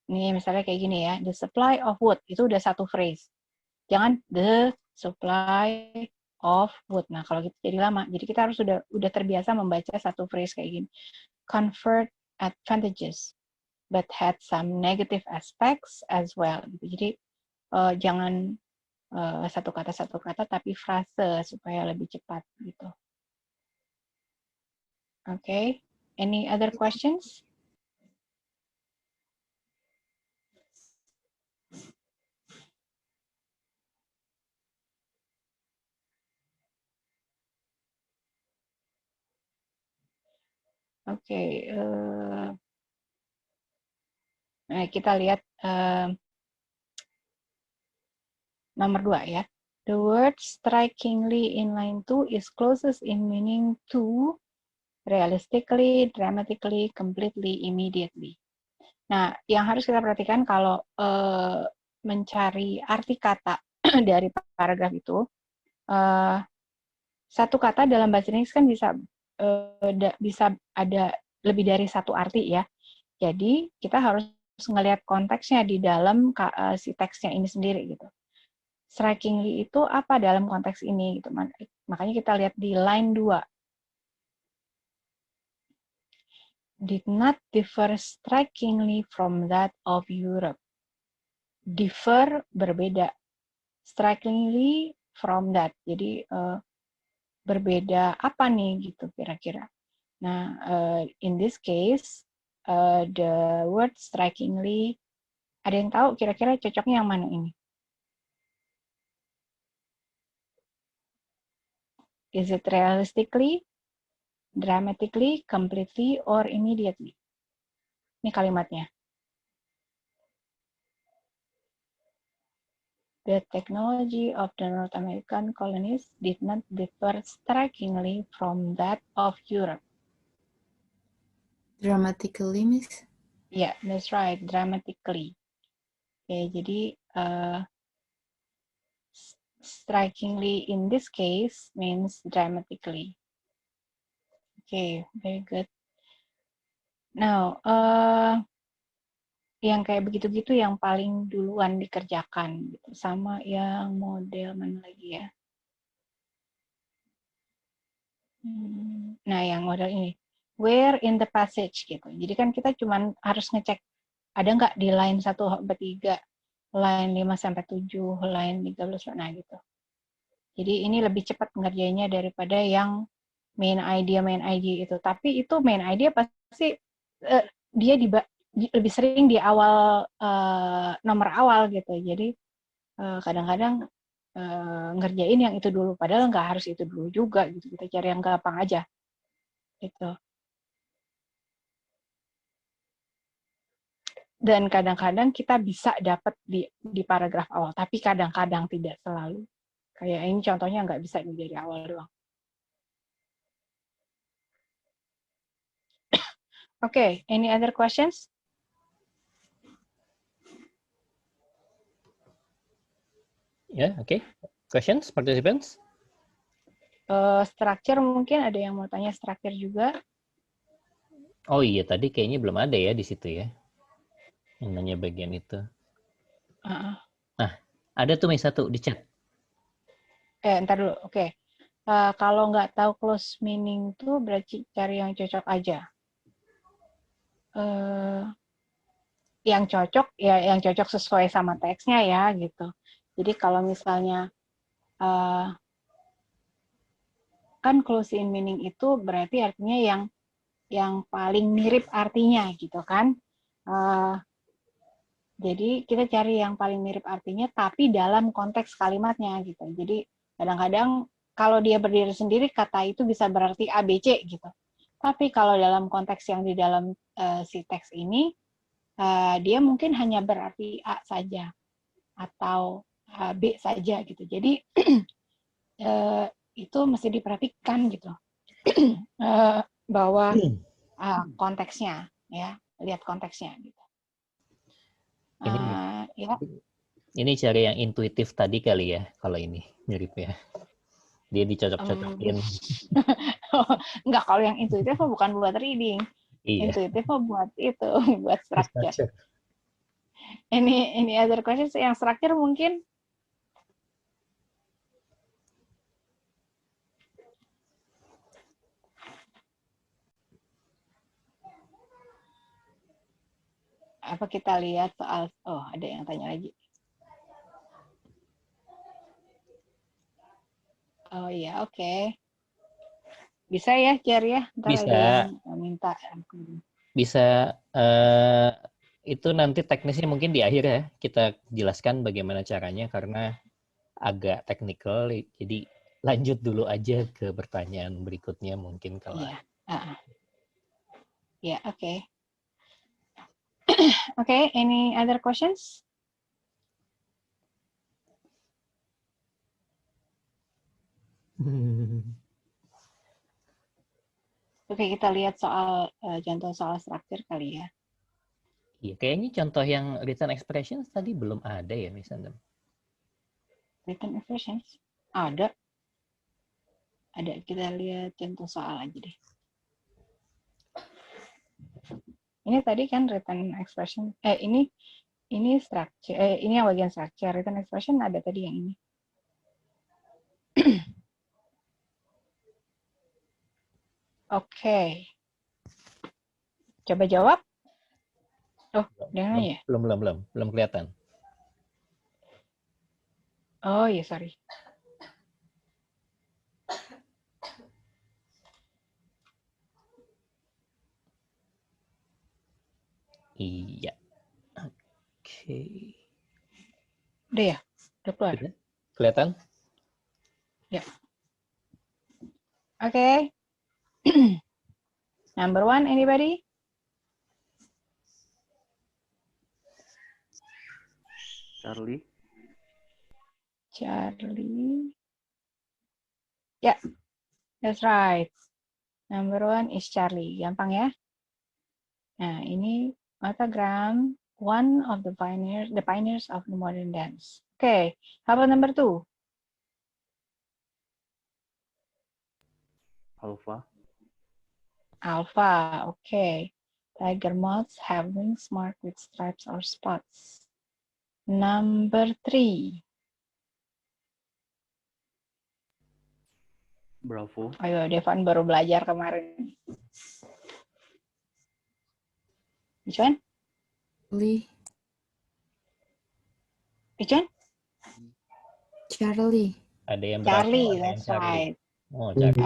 Nih misalnya kayak gini ya, the supply of wood itu udah satu phrase. Jangan the supply of wood. Nah kalau gitu jadi lama. Jadi kita harus udah terbiasa membaca satu phrase kayak gini. Conferred advantages, but had some negative aspects as well. Jadi jangan satu kata tapi frase supaya lebih cepat gitu. Okay. Any other questions? Oke, nah kita lihat nomor 2 ya. The word strikingly in line 2 is closest in meaning to realistically, dramatically, completely, immediately. Nah, yang harus kita perhatikan kalau mencari arti kata dari paragraf itu, satu kata dalam bahasa Inggris kan bisa ada lebih dari satu arti ya. Jadi kita harus ngelihat konteksnya di dalam si teksnya ini sendiri gitu. Strikingly itu apa dalam konteks ini gitu. Makanya kita lihat di line 2. Did not differ strikingly from that of Europe. Differ berbeda. Strikingly from that. Jadi berbeda apa nih gitu kira-kira. Nah, in this case, the word strikingly, ada yang tahu kira-kira cocoknya yang mana ini? Is it realistically, dramatically, completely, or immediately? Ini kalimatnya. The technology of the North American colonies did not differ strikingly from that of Europe. Dramatically, Miss? Yeah, that's right, dramatically. Oke, jadi strikingly in this case means dramatically. Okay, very good. Now, yang kayak begitu-gitu yang paling duluan dikerjakan gitu. Sama yang model mana lagi ya? Nah, yang model ini. Where in the passage gitu. Jadi kan kita cuman harus ngecek ada nggak di line 1-3, line 5-7, line 13, nah gitu. Jadi ini lebih cepat ngerjainnya daripada yang main idea itu. Tapi itu main idea pasti dia lebih sering di awal nomor awal gitu. Jadi kadang-kadang ngerjain yang itu dulu. Padahal nggak harus itu dulu juga gitu. Kita cari yang gampang aja. Gitu. Dan kadang-kadang kita bisa dapat di paragraf awal. Tapi kadang-kadang tidak selalu. Kayak ini contohnya nggak bisa dari awal doang. Okay, any other questions? Ya, oke. Questions, participants? Structure mungkin ada yang mau tanya structure juga. Oh iya, tadi kayaknya belum ada ya di situ ya. Yang nanya bagian itu. Nah, ada tuh satu di chat. Ntar dulu, oke. Kalau nggak tahu close meaning tuh berarti cari yang cocok aja. Yang cocok ya yang cocok sesuai sama teksnya ya gitu. Jadi kalau misalnya kan close in meaning itu berarti artinya yang paling mirip artinya gitu kan. Jadi kita cari yang paling mirip artinya tapi dalam konteks kalimatnya gitu. Jadi kadang-kadang kalau dia berdiri sendiri kata itu bisa berarti ABC gitu. Tapi kalau dalam konteks yang di dalam si teks ini dia mungkin hanya berarti A saja atau B saja gitu. Jadi itu mesti diperhatikan gitu bahwa konteksnya ya, lihat konteksnya gitu. Ya. Ini cari yang intuitif tadi kali ya, kalau ini mirip ya. Dia dicocok-cocokin. Enggak, kalau yang intuitif bukan buat reading. Iya. Intuitif buat itu, buat structure. Ini other questions yang structure mungkin? Apa kita lihat soal, oh ada yang tanya lagi. Oh iya, oke. Bisa ya, Jar ya? Ntar Bisa. ada yang minta. Bisa, itu nanti teknisnya mungkin di akhir ya, kita jelaskan bagaimana caranya karena agak teknikal, jadi lanjut dulu aja ke pertanyaan berikutnya mungkin kalau Iya. Ya, oke. Okay, any other questions? Oke, kita lihat soal contoh soal struktur kali ya. Iya, kayaknya contoh yang written expressions tadi belum ada ya, Miss Andem. Written expressions ada. Kita lihat contoh soal aja deh. Ini tadi kan written expression. Ini structure. Ini yang bagian structure. Written expression ada tadi yang ini. Oke. Coba jawab. Oh, jangan ya. Belum kelihatan. Oh iya, sorry. Iya. Oke. Udah ya? Udah keluar? Sudah? Kelihatan? Ya. Oke. Number 1, anybody? Charlie. Yeah, that's right. Number 1 is Charlie. Gampang ya? Nah, ini Autogram, one of the pioneers of the modern dance. Okay, how about number 2? Alpha, okay. Tiger moths have wings marked with stripes or spots. Number 3. Bravo. Ayo, Devan baru belajar kemarin. Which one? Charlie. Which one? Charlie. Ada yang Charlie, Bravo, ada yang that's Charlie. right. Oh, Charlie.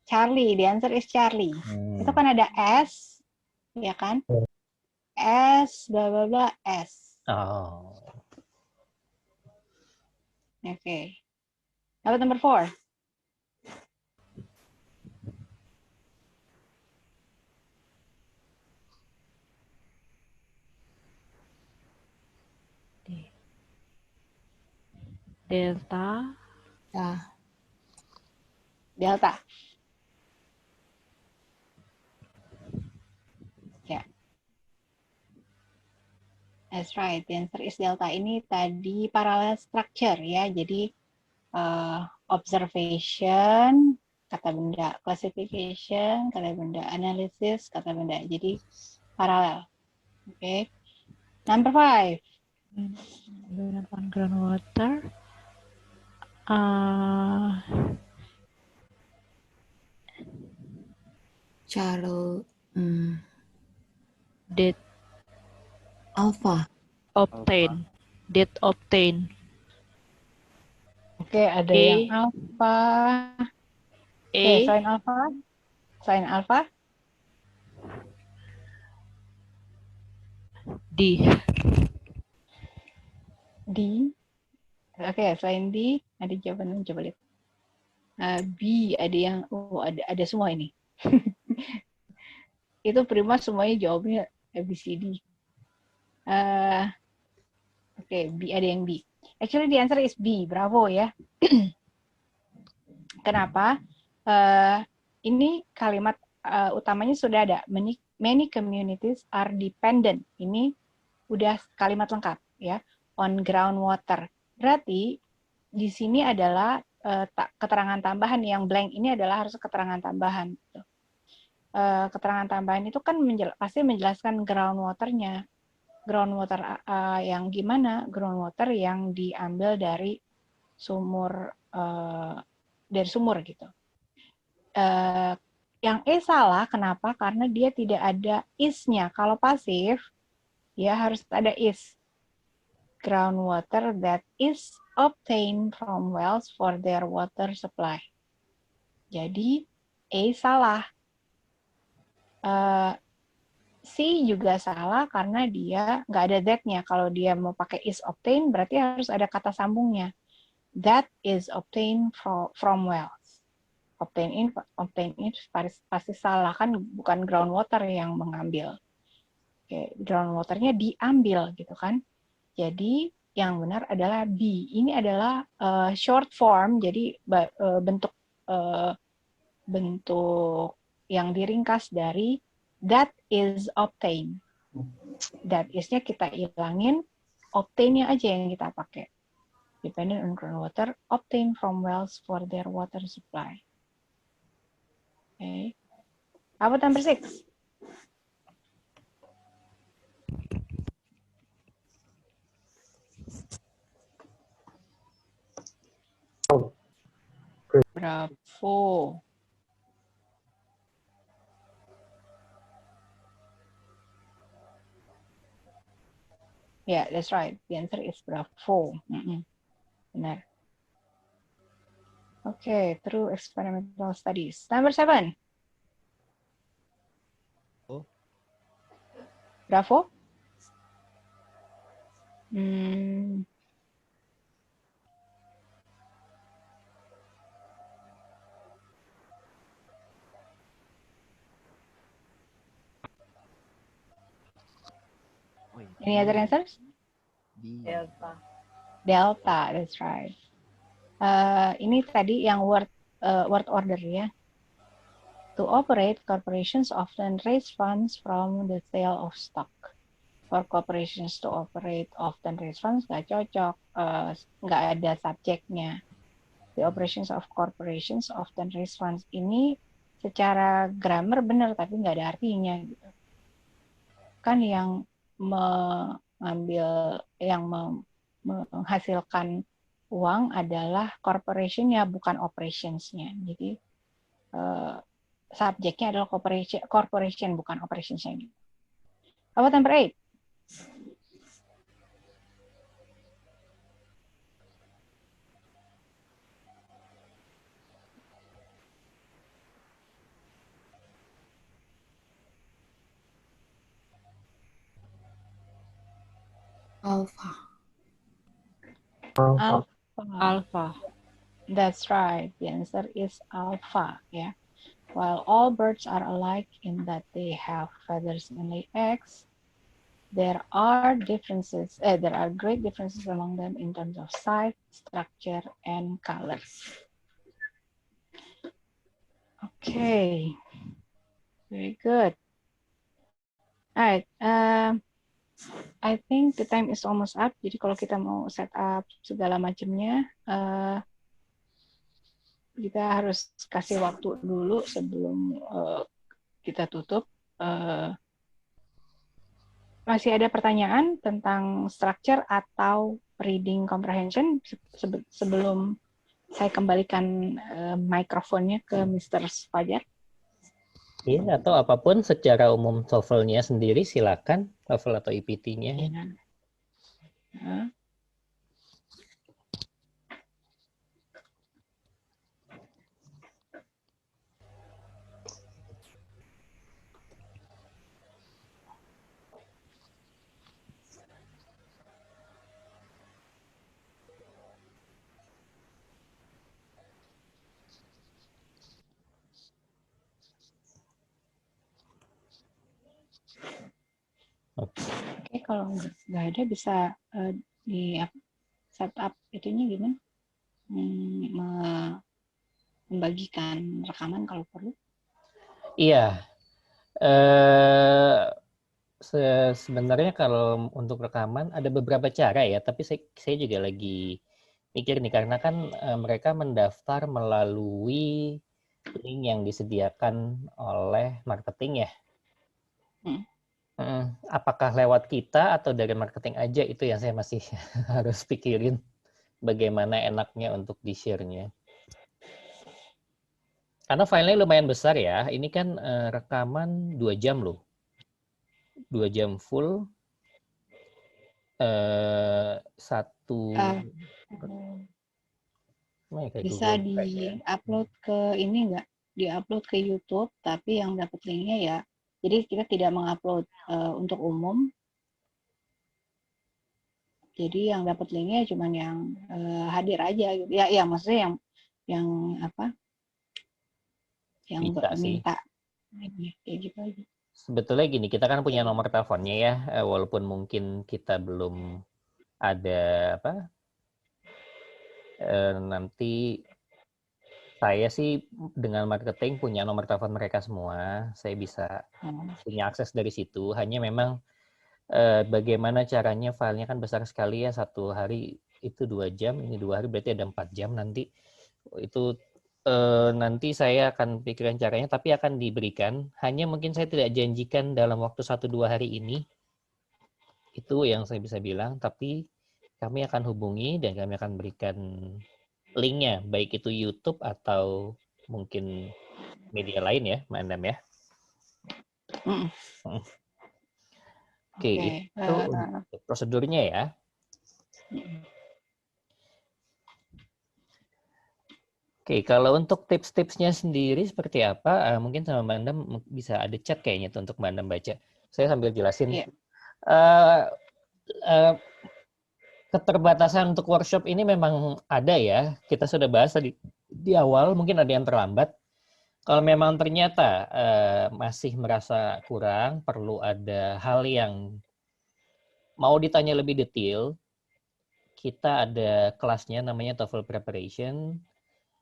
Charlie, the answer is Charlie. Itu kan ada S, ya kan? S, bla bla bla, S. Oh. Okay. How about number 4? Delta. Ya. Delta. Ya. That's right. The answer is delta. Ini tadi parallel structure ya. Jadi observation, kata benda, classification, kata benda, analysis, kata benda. Jadi paralel. Oke. Okay. Number 5. On groundwater. Charles. Date Alpha. obtain. Date obtain. Oke, ada yang alpha. Oke, selain alpha. Selain alpha. D. Oke, selain D, ada jawaban, coba lihat. B, ada yang, ada semua ini. Itu Prima semuanya jawabnya ABCD. Oke, B, ada yang B. Actually, the answer is B. Bravo ya. Kenapa? Ini kalimat utamanya sudah ada. Many communities are dependent. Ini udah kalimat lengkap ya. On groundwater. Berarti di sini adalah keterangan tambahan. Yang blank ini adalah harus keterangan tambahan. Keterangan tambahan itu kan pasti menjelaskan groundwater-nya. groundwater yang gimana? Groundwater yang diambil dari sumur gitu. Yang E salah, kenapa? Karena dia tidak ada is-nya. Kalau pasif, ya harus ada is. Groundwater that is obtained from wells for their water supply. Jadi, E salah. C juga salah karena dia nggak ada that-nya. Kalau dia mau pakai is obtained, berarti harus ada kata sambungnya. That is obtained from wells. Obtain in pasti salah, kan bukan groundwater yang mengambil. Oke, groundwaternya diambil gitu kan. Jadi yang benar adalah B. Ini adalah short form, jadi bentuk yang diringkas dari that is obtained. That is-nya kita ilangin, obtain-nya aja yang kita pakai. Dependent on groundwater obtained from wells for their water supply. Okay. How about number 6? Bravo. Yeah, that's right. The answer is bravo. Benar. Okay, through experimental studies. Number 7. Oh. Bravo. Any other answers? Delta. Delta, that's right. Ini tadi yang word order ya. To operate, corporations often raise funds from the sale of stock. For corporations to operate, often raise funds, nggak cocok, nggak ada subjeknya. The operations of corporations often raise funds. Ini secara grammar benar, tapi nggak ada artinya. Gitu. Kan yang menghasilkan uang adalah corporation-nya, bukan operations-nya. Jadi subjeknya adalah corporation bukan operations-nya. How about number 8? Alpha. Alpha. That's right. The answer is alpha. Yeah. While all birds are alike in that they have feathers and lay eggs, there are differences. There are great differences among them in terms of size, structure, and colors. Okay. Very good. All right. I think the time is almost up. Jadi kalau kita mau set up segala macamnya, kita harus kasih waktu dulu sebelum kita tutup. Masih ada pertanyaan tentang structure atau reading comprehension sebelum saya kembalikan mikrofonnya ke Mr. Fajar? Iya, atau apapun secara umum TOEFL-nya sendiri silakan, TOEFL atau IPT-nya. Oke, kalau nggak ada bisa di setup itunya gimana? Membagikan rekaman kalau perlu. Iya. Sebenarnya kalau untuk rekaman ada beberapa cara ya, tapi saya juga lagi mikir nih karena kan mereka mendaftar melalui link yang disediakan oleh marketing ya. Apakah lewat kita atau dari marketing aja, itu yang saya masih harus pikirin bagaimana enaknya untuk di-share-nya. Karena filenya lumayan besar ya. Ini kan rekaman 2 jam loh. 2 jam full. Satu bisa di-upload ke ini nggak? Di-upload ke YouTube, tapi yang dapat linknya ya. Jadi kita tidak mengupload untuk umum. Jadi yang dapat linknya cuma yang hadir aja gitu. Ya maksudnya yang apa? Yang minta kayak gitu aja. Sebetulnya gini, kita kan punya nomor teleponnya ya, walaupun mungkin kita belum ada nanti saya sih dengan marketing punya nomor telepon mereka semua, saya bisa punya akses dari situ. Hanya memang bagaimana caranya, filenya kan besar sekali ya, 1 hari itu 2 jam, ini 2 hari berarti ada 4 jam nanti. Itu nanti saya akan pikirkan caranya, tapi akan diberikan. Hanya mungkin saya tidak janjikan dalam waktu 1-2 hari ini. Itu yang saya bisa bilang, tapi kami akan hubungi dan kami akan berikan linknya, baik itu YouTube atau mungkin media lain ya, Mbak Andam ya. Oke, itu untuk prosedurnya ya. Oke, kalau untuk tips-tipsnya sendiri seperti apa? Mungkin sama Mbak Andam bisa ada chat kayaknya tuh untuk Mbak Andam baca. Saya sambil jelasin. Keterbatasan untuk workshop ini memang ada ya. Kita sudah bahas tadi di awal, mungkin ada yang terlambat. Kalau memang ternyata masih merasa kurang, perlu ada hal yang mau ditanya lebih detail, kita ada kelasnya namanya TOEFL Preparation,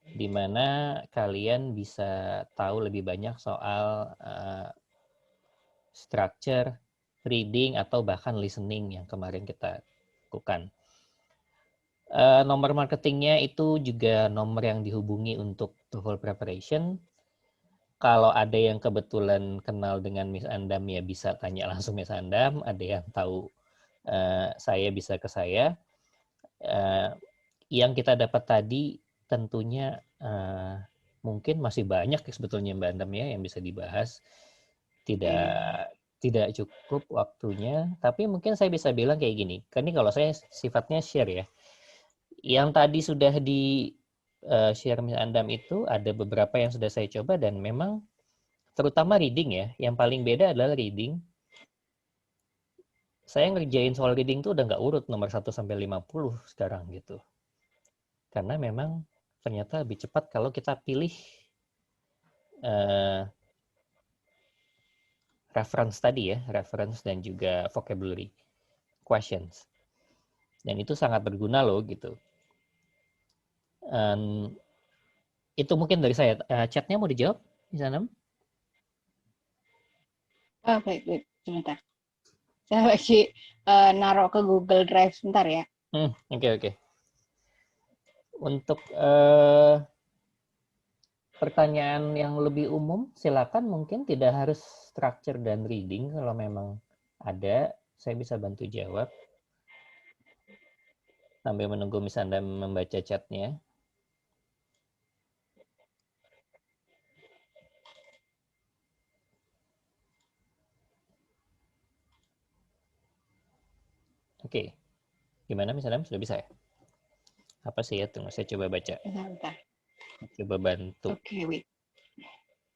di mana kalian bisa tahu lebih banyak soal structure, reading, atau bahkan listening yang kemarin kita lakukan. Nomor marketingnya itu juga nomor yang dihubungi untuk TOEFL Preparation. Kalau ada yang kebetulan kenal dengan Miss Andam ya bisa tanya langsung Miss Andam. Ada yang tahu saya bisa ke saya. Yang kita dapat tadi tentunya mungkin masih banyak sebetulnya Mbak Andam ya yang bisa dibahas. Tidak cukup waktunya, tapi mungkin saya bisa bilang kayak gini. Kan ini kalau saya sifatnya share ya. Yang tadi sudah di share Miss Andam itu ada beberapa yang sudah saya coba dan memang terutama reading ya. Yang paling beda adalah reading. Saya ngerjain soal reading tuh udah nggak urut nomor 1 sampai 50 sekarang gitu. Karena memang ternyata lebih cepat kalau kita pilih reference tadi ya, reference dan juga vocabulary questions. Dan itu sangat berguna loh gitu. Itu mungkin dari saya. Chatnya mau dijawab di sana? Baik, sebentar. Saya lagi naruh ke Google Drive sebentar ya. Oke. Untuk pertanyaan yang lebih umum, silakan, mungkin tidak harus structure dan reading. Kalau memang ada, saya bisa bantu jawab. Sambil menunggu Miss Anda membaca chatnya. Oke. Gimana Miss Anda? Sudah bisa ya? Apa sih ya? Tunggu, saya coba baca. Bentar. Coba bantu. Oke, wait.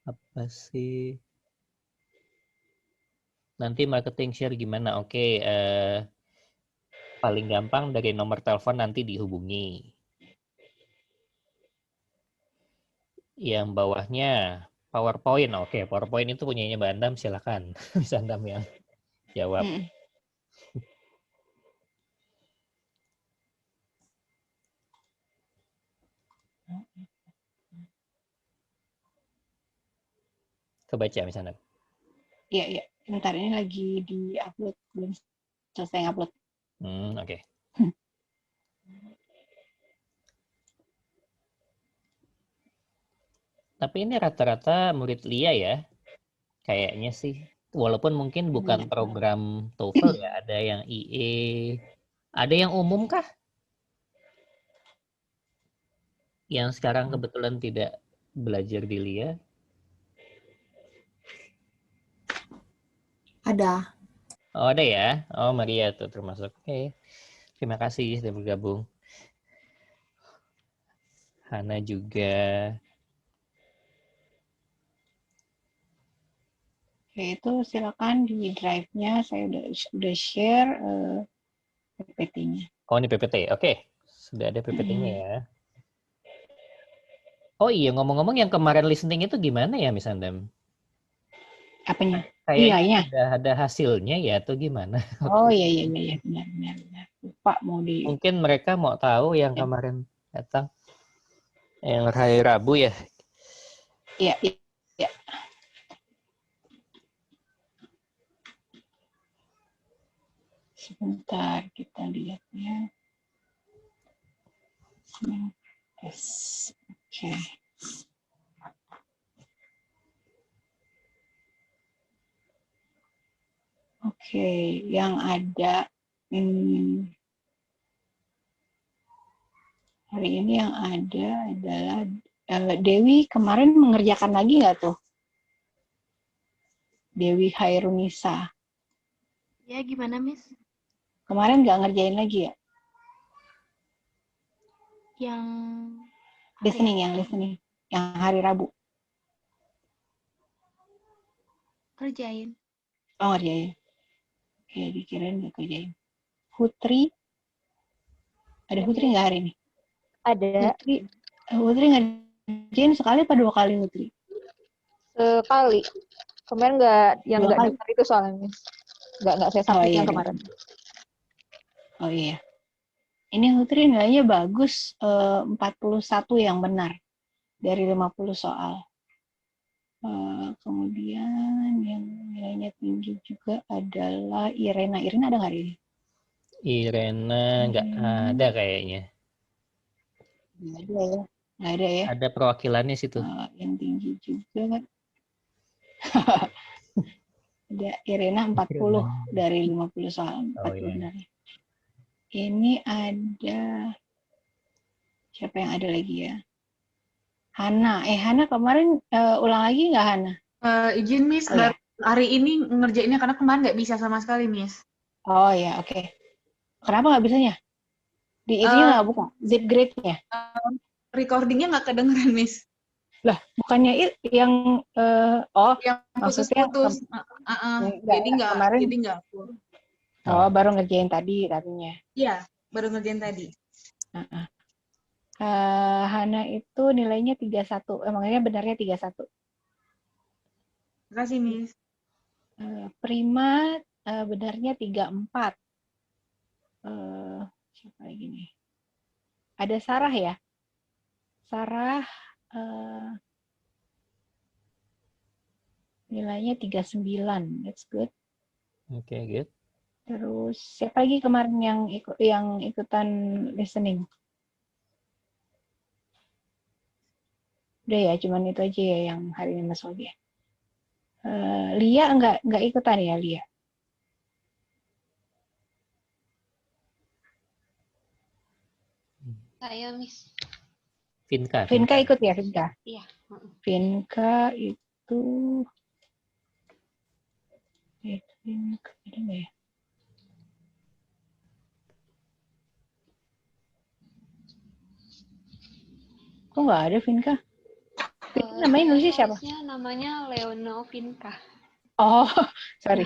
Apa sih? Nanti marketing share gimana? Oke. Paling gampang dari nomor telepon nanti dihubungi. Yang bawahnya PowerPoint. Oke, PowerPoint itu punyanya Mbak Andam, silakan. Bisa Andam yang jawab. Kebaca misalnya. Iya. Bentar, ini lagi di-upload. Belum selesai ngupload. Oke. Tapi ini rata-rata murid Lia ya? Kayaknya sih. Walaupun mungkin bukan program TOEFL ya, ada yang IE, ada yang umum kah? Yang sekarang kebetulan tidak belajar di LIA? Ada. Oh, ada ya? Oh, Maria tuh termasuk. Oke. Terima kasih sudah bergabung. Hana juga. Oke, itu silakan di drive-nya saya udah share PPT-nya. Oh, ini PPT. Oke. Sudah ada PPT-nya ya. Oh iya, ngomong-ngomong yang kemarin listening itu gimana ya, Miss Andam? Apanya? Kayaknya Iya. sudah ada hasilnya ya, atau gimana? Oh iya benar. Lupa mau di. Mungkin mereka mau tahu yang kemarin datang. Yang hari Rabu ya. Iya. Sebentar kita lihatnya. Yes. Oke. Oke, yang ada hari ini yang ada adalah Dewi kemarin mengerjakan lagi nggak tuh? Dewi Hairunisa. Ya, gimana, Miss? Kemarin nggak ngerjain lagi ya? Yang Listening. Yang hari Rabu. kerjain. Oh, ngerjain. Oke, dikirain nggak kerjain. Putri. Ada Putri nggak hari ini? Ada Putri ngerjain sekali apa 2 kali, Putri? sekali. Kemarin yang 2 nggak kali. dengar itu soalnya, Miss. Nggak saya submit yang kemarin. Oh iya. Ini Putri nilainya bagus, 41 yang benar dari 50 soal. Kemudian yang nilainya tinggi juga adalah Irena. Irena ada nggak ini? Irena nggak ada kayaknya. Nggak ada ya. Ada perwakilannya situ. Yang tinggi juga. Ada Irena 40 dari 50 soal. 40 benar. Ini ada siapa yang ada lagi ya? Hana. Hana kemarin ulang lagi nggak Hana? Izin Miss, baru hari ini ngerjainnya karena kemarin nggak bisa sama sekali Miss. Oh ya, oke. Kenapa nggak bisanya? Di ininya nggak buka? Zip grade-nya? Recordingnya nggak kedengeran Miss. Lah, bukannya yang yang putus-putus. Jadi nggak full. Oh, baru ngerjain tadi katanya. Iya, baru ngerjain tadi. Hana itu nilainya 31. Emangnya benarnya 31. Terima kasih, Miss. Prima benarnya 34. Siapa lagi nih? Ada Sarah ya? Sarah nilainya 39. That's good. Oke, good. Terus siapa lagi kemarin yang ikutan listening? Udah ya, cuman itu aja ya yang hari ini Mas Wabi. Lia nggak ikutan ya, Lia? Saya, Miss. Vinka ikut ya, Vinka? Iya. Vinka itu Vinka ada nggak ya? Kok nggak ada Vinka? Namanya nulisnya siapa? Namanya Leona Vinka. Oh, sorry.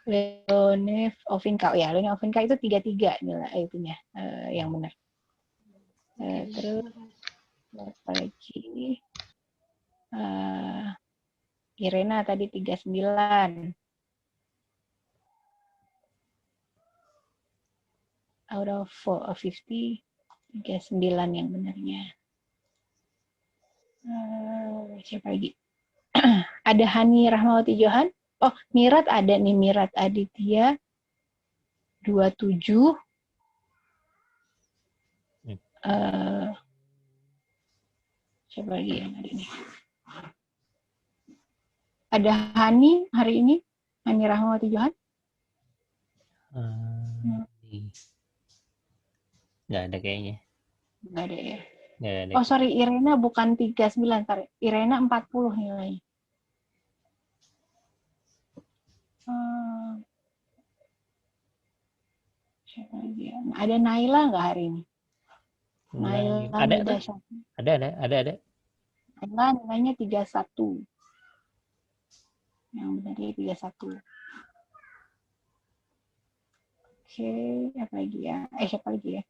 Leone Ovinka. Oh ya, Leone Ovinka itu 33 nilai itunya yang benar. Terus apa lagi? Irena tadi 39. Out of 50, 39 yang benarnya. Siapa lagi? Ada Hani Rahmawati Johan. Oh, Mirat ada nih, Mirat Aditya 27. Siapa lagi yang ada nih? Ada Hani hari ini? Hani Rahmawati Johan? Nggak ada kayaknya. Nggak ada ya. Nggak ada. Oh sorry, Irena bukan 39, sorry. Irena 40 nilainya. Siapa lagi ya? Ada Naila nggak hari ini? Naila Ada Nida tuh. Syafri. Ada. Naila nilainya 31. Yang benar dia 31. Oke, apa lagi ya? Siapa lagi ya?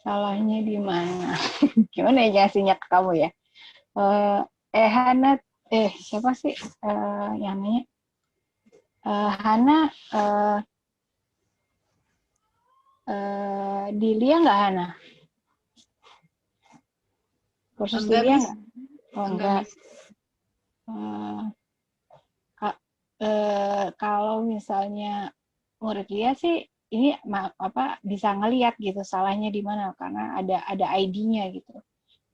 Salahnya di mana? Gimana ya jelasinnya ke kamu ya? Hana, siapa sih yang nanya? Hana, Dilia nggak Hana? Kursus Enggak, Dilia Miss. nggak? Oh enggak. Miss. Kalau misalnya murid dia sih ini bisa ngelihat gitu salahnya di mana karena ada ID-nya gitu.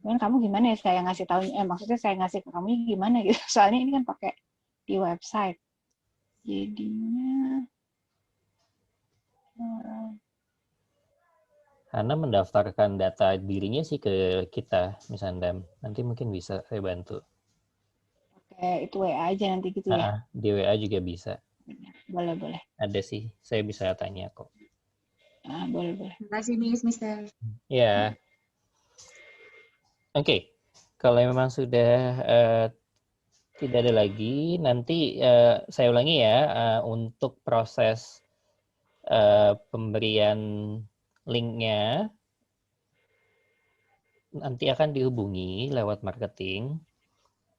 Cuman kamu gimana ya saya ngasih tahu maksudnya saya ngasih ke kamu gimana gitu. Soalnya ini kan pakai di website. Jadinya Hana mendaftarkan data dirinya sih ke kita, Miss Andam. Nanti mungkin bisa saya bantu. Oke, itu WA aja nanti gitu ya. Di WA juga bisa. Boleh. Ada sih, saya bisa tanya kok. Boleh. Terima kasih, Mister. Ya. Oke. Kalau memang sudah tidak ada lagi, nanti saya ulangi ya, untuk proses pemberian linknya nanti akan dihubungi lewat marketing.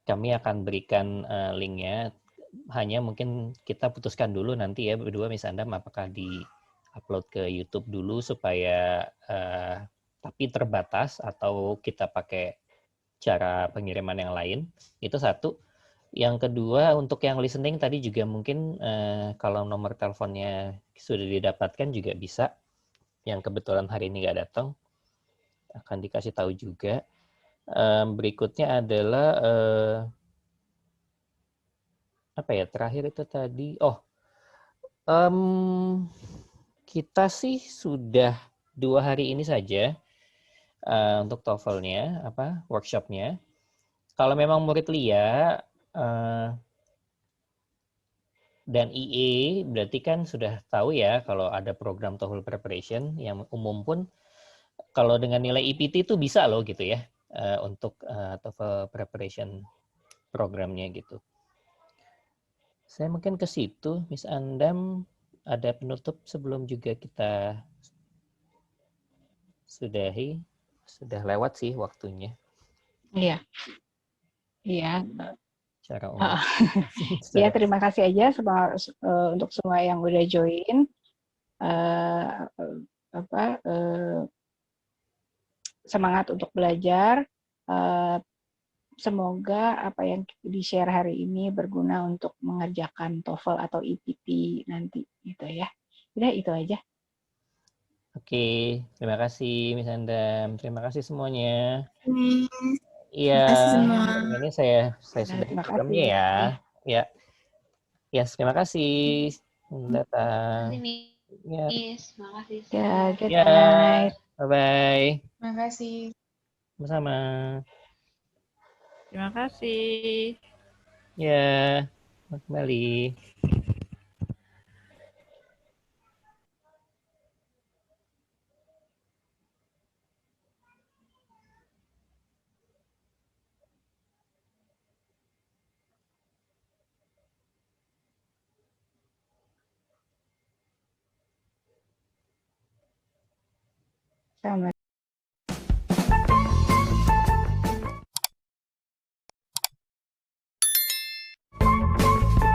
Kami akan berikan linknya. Hanya mungkin kita putuskan dulu nanti ya berdua Miss Andam apakah di-upload ke YouTube dulu supaya tapi terbatas atau kita pakai cara pengiriman yang lain. Itu satu. Yang kedua untuk yang listening tadi juga mungkin kalau nomor teleponnya sudah didapatkan juga bisa. Yang kebetulan hari ini nggak datang akan dikasih tahu juga. Berikutnya adalah apa ya terakhir itu tadi kita sih sudah 2 hari ini saja untuk TOEFL-nya workshop-nya. Kalau memang murid LIA dan IE berarti kan sudah tahu ya kalau ada program TOEFL preparation yang umum pun kalau dengan nilai IPT itu bisa loh gitu ya untuk TOEFL preparation programnya gitu. Saya mungkin ke situ, Miss Andam, ada penutup sebelum juga kita sudahi. Sudah lewat sih waktunya. Iya. Secara umum. Ya, terima kasih aja untuk semua yang udah join. Semangat untuk belajar. Semoga apa yang di-share hari ini berguna untuk mengerjakan TOEFL atau IPT nanti gitu ya. Udah itu aja. Oke, terima kasih Miss Andam. Terima kasih semuanya. Terima kasih semua. Ini saya sudah Terima programnya kasih. ya. Yes, terima kasih datang. Miss, makasih. Ya, good night. Bye-bye. Terima kasih. Sama-sama. Terima kasih. Ya, kembali. Sama.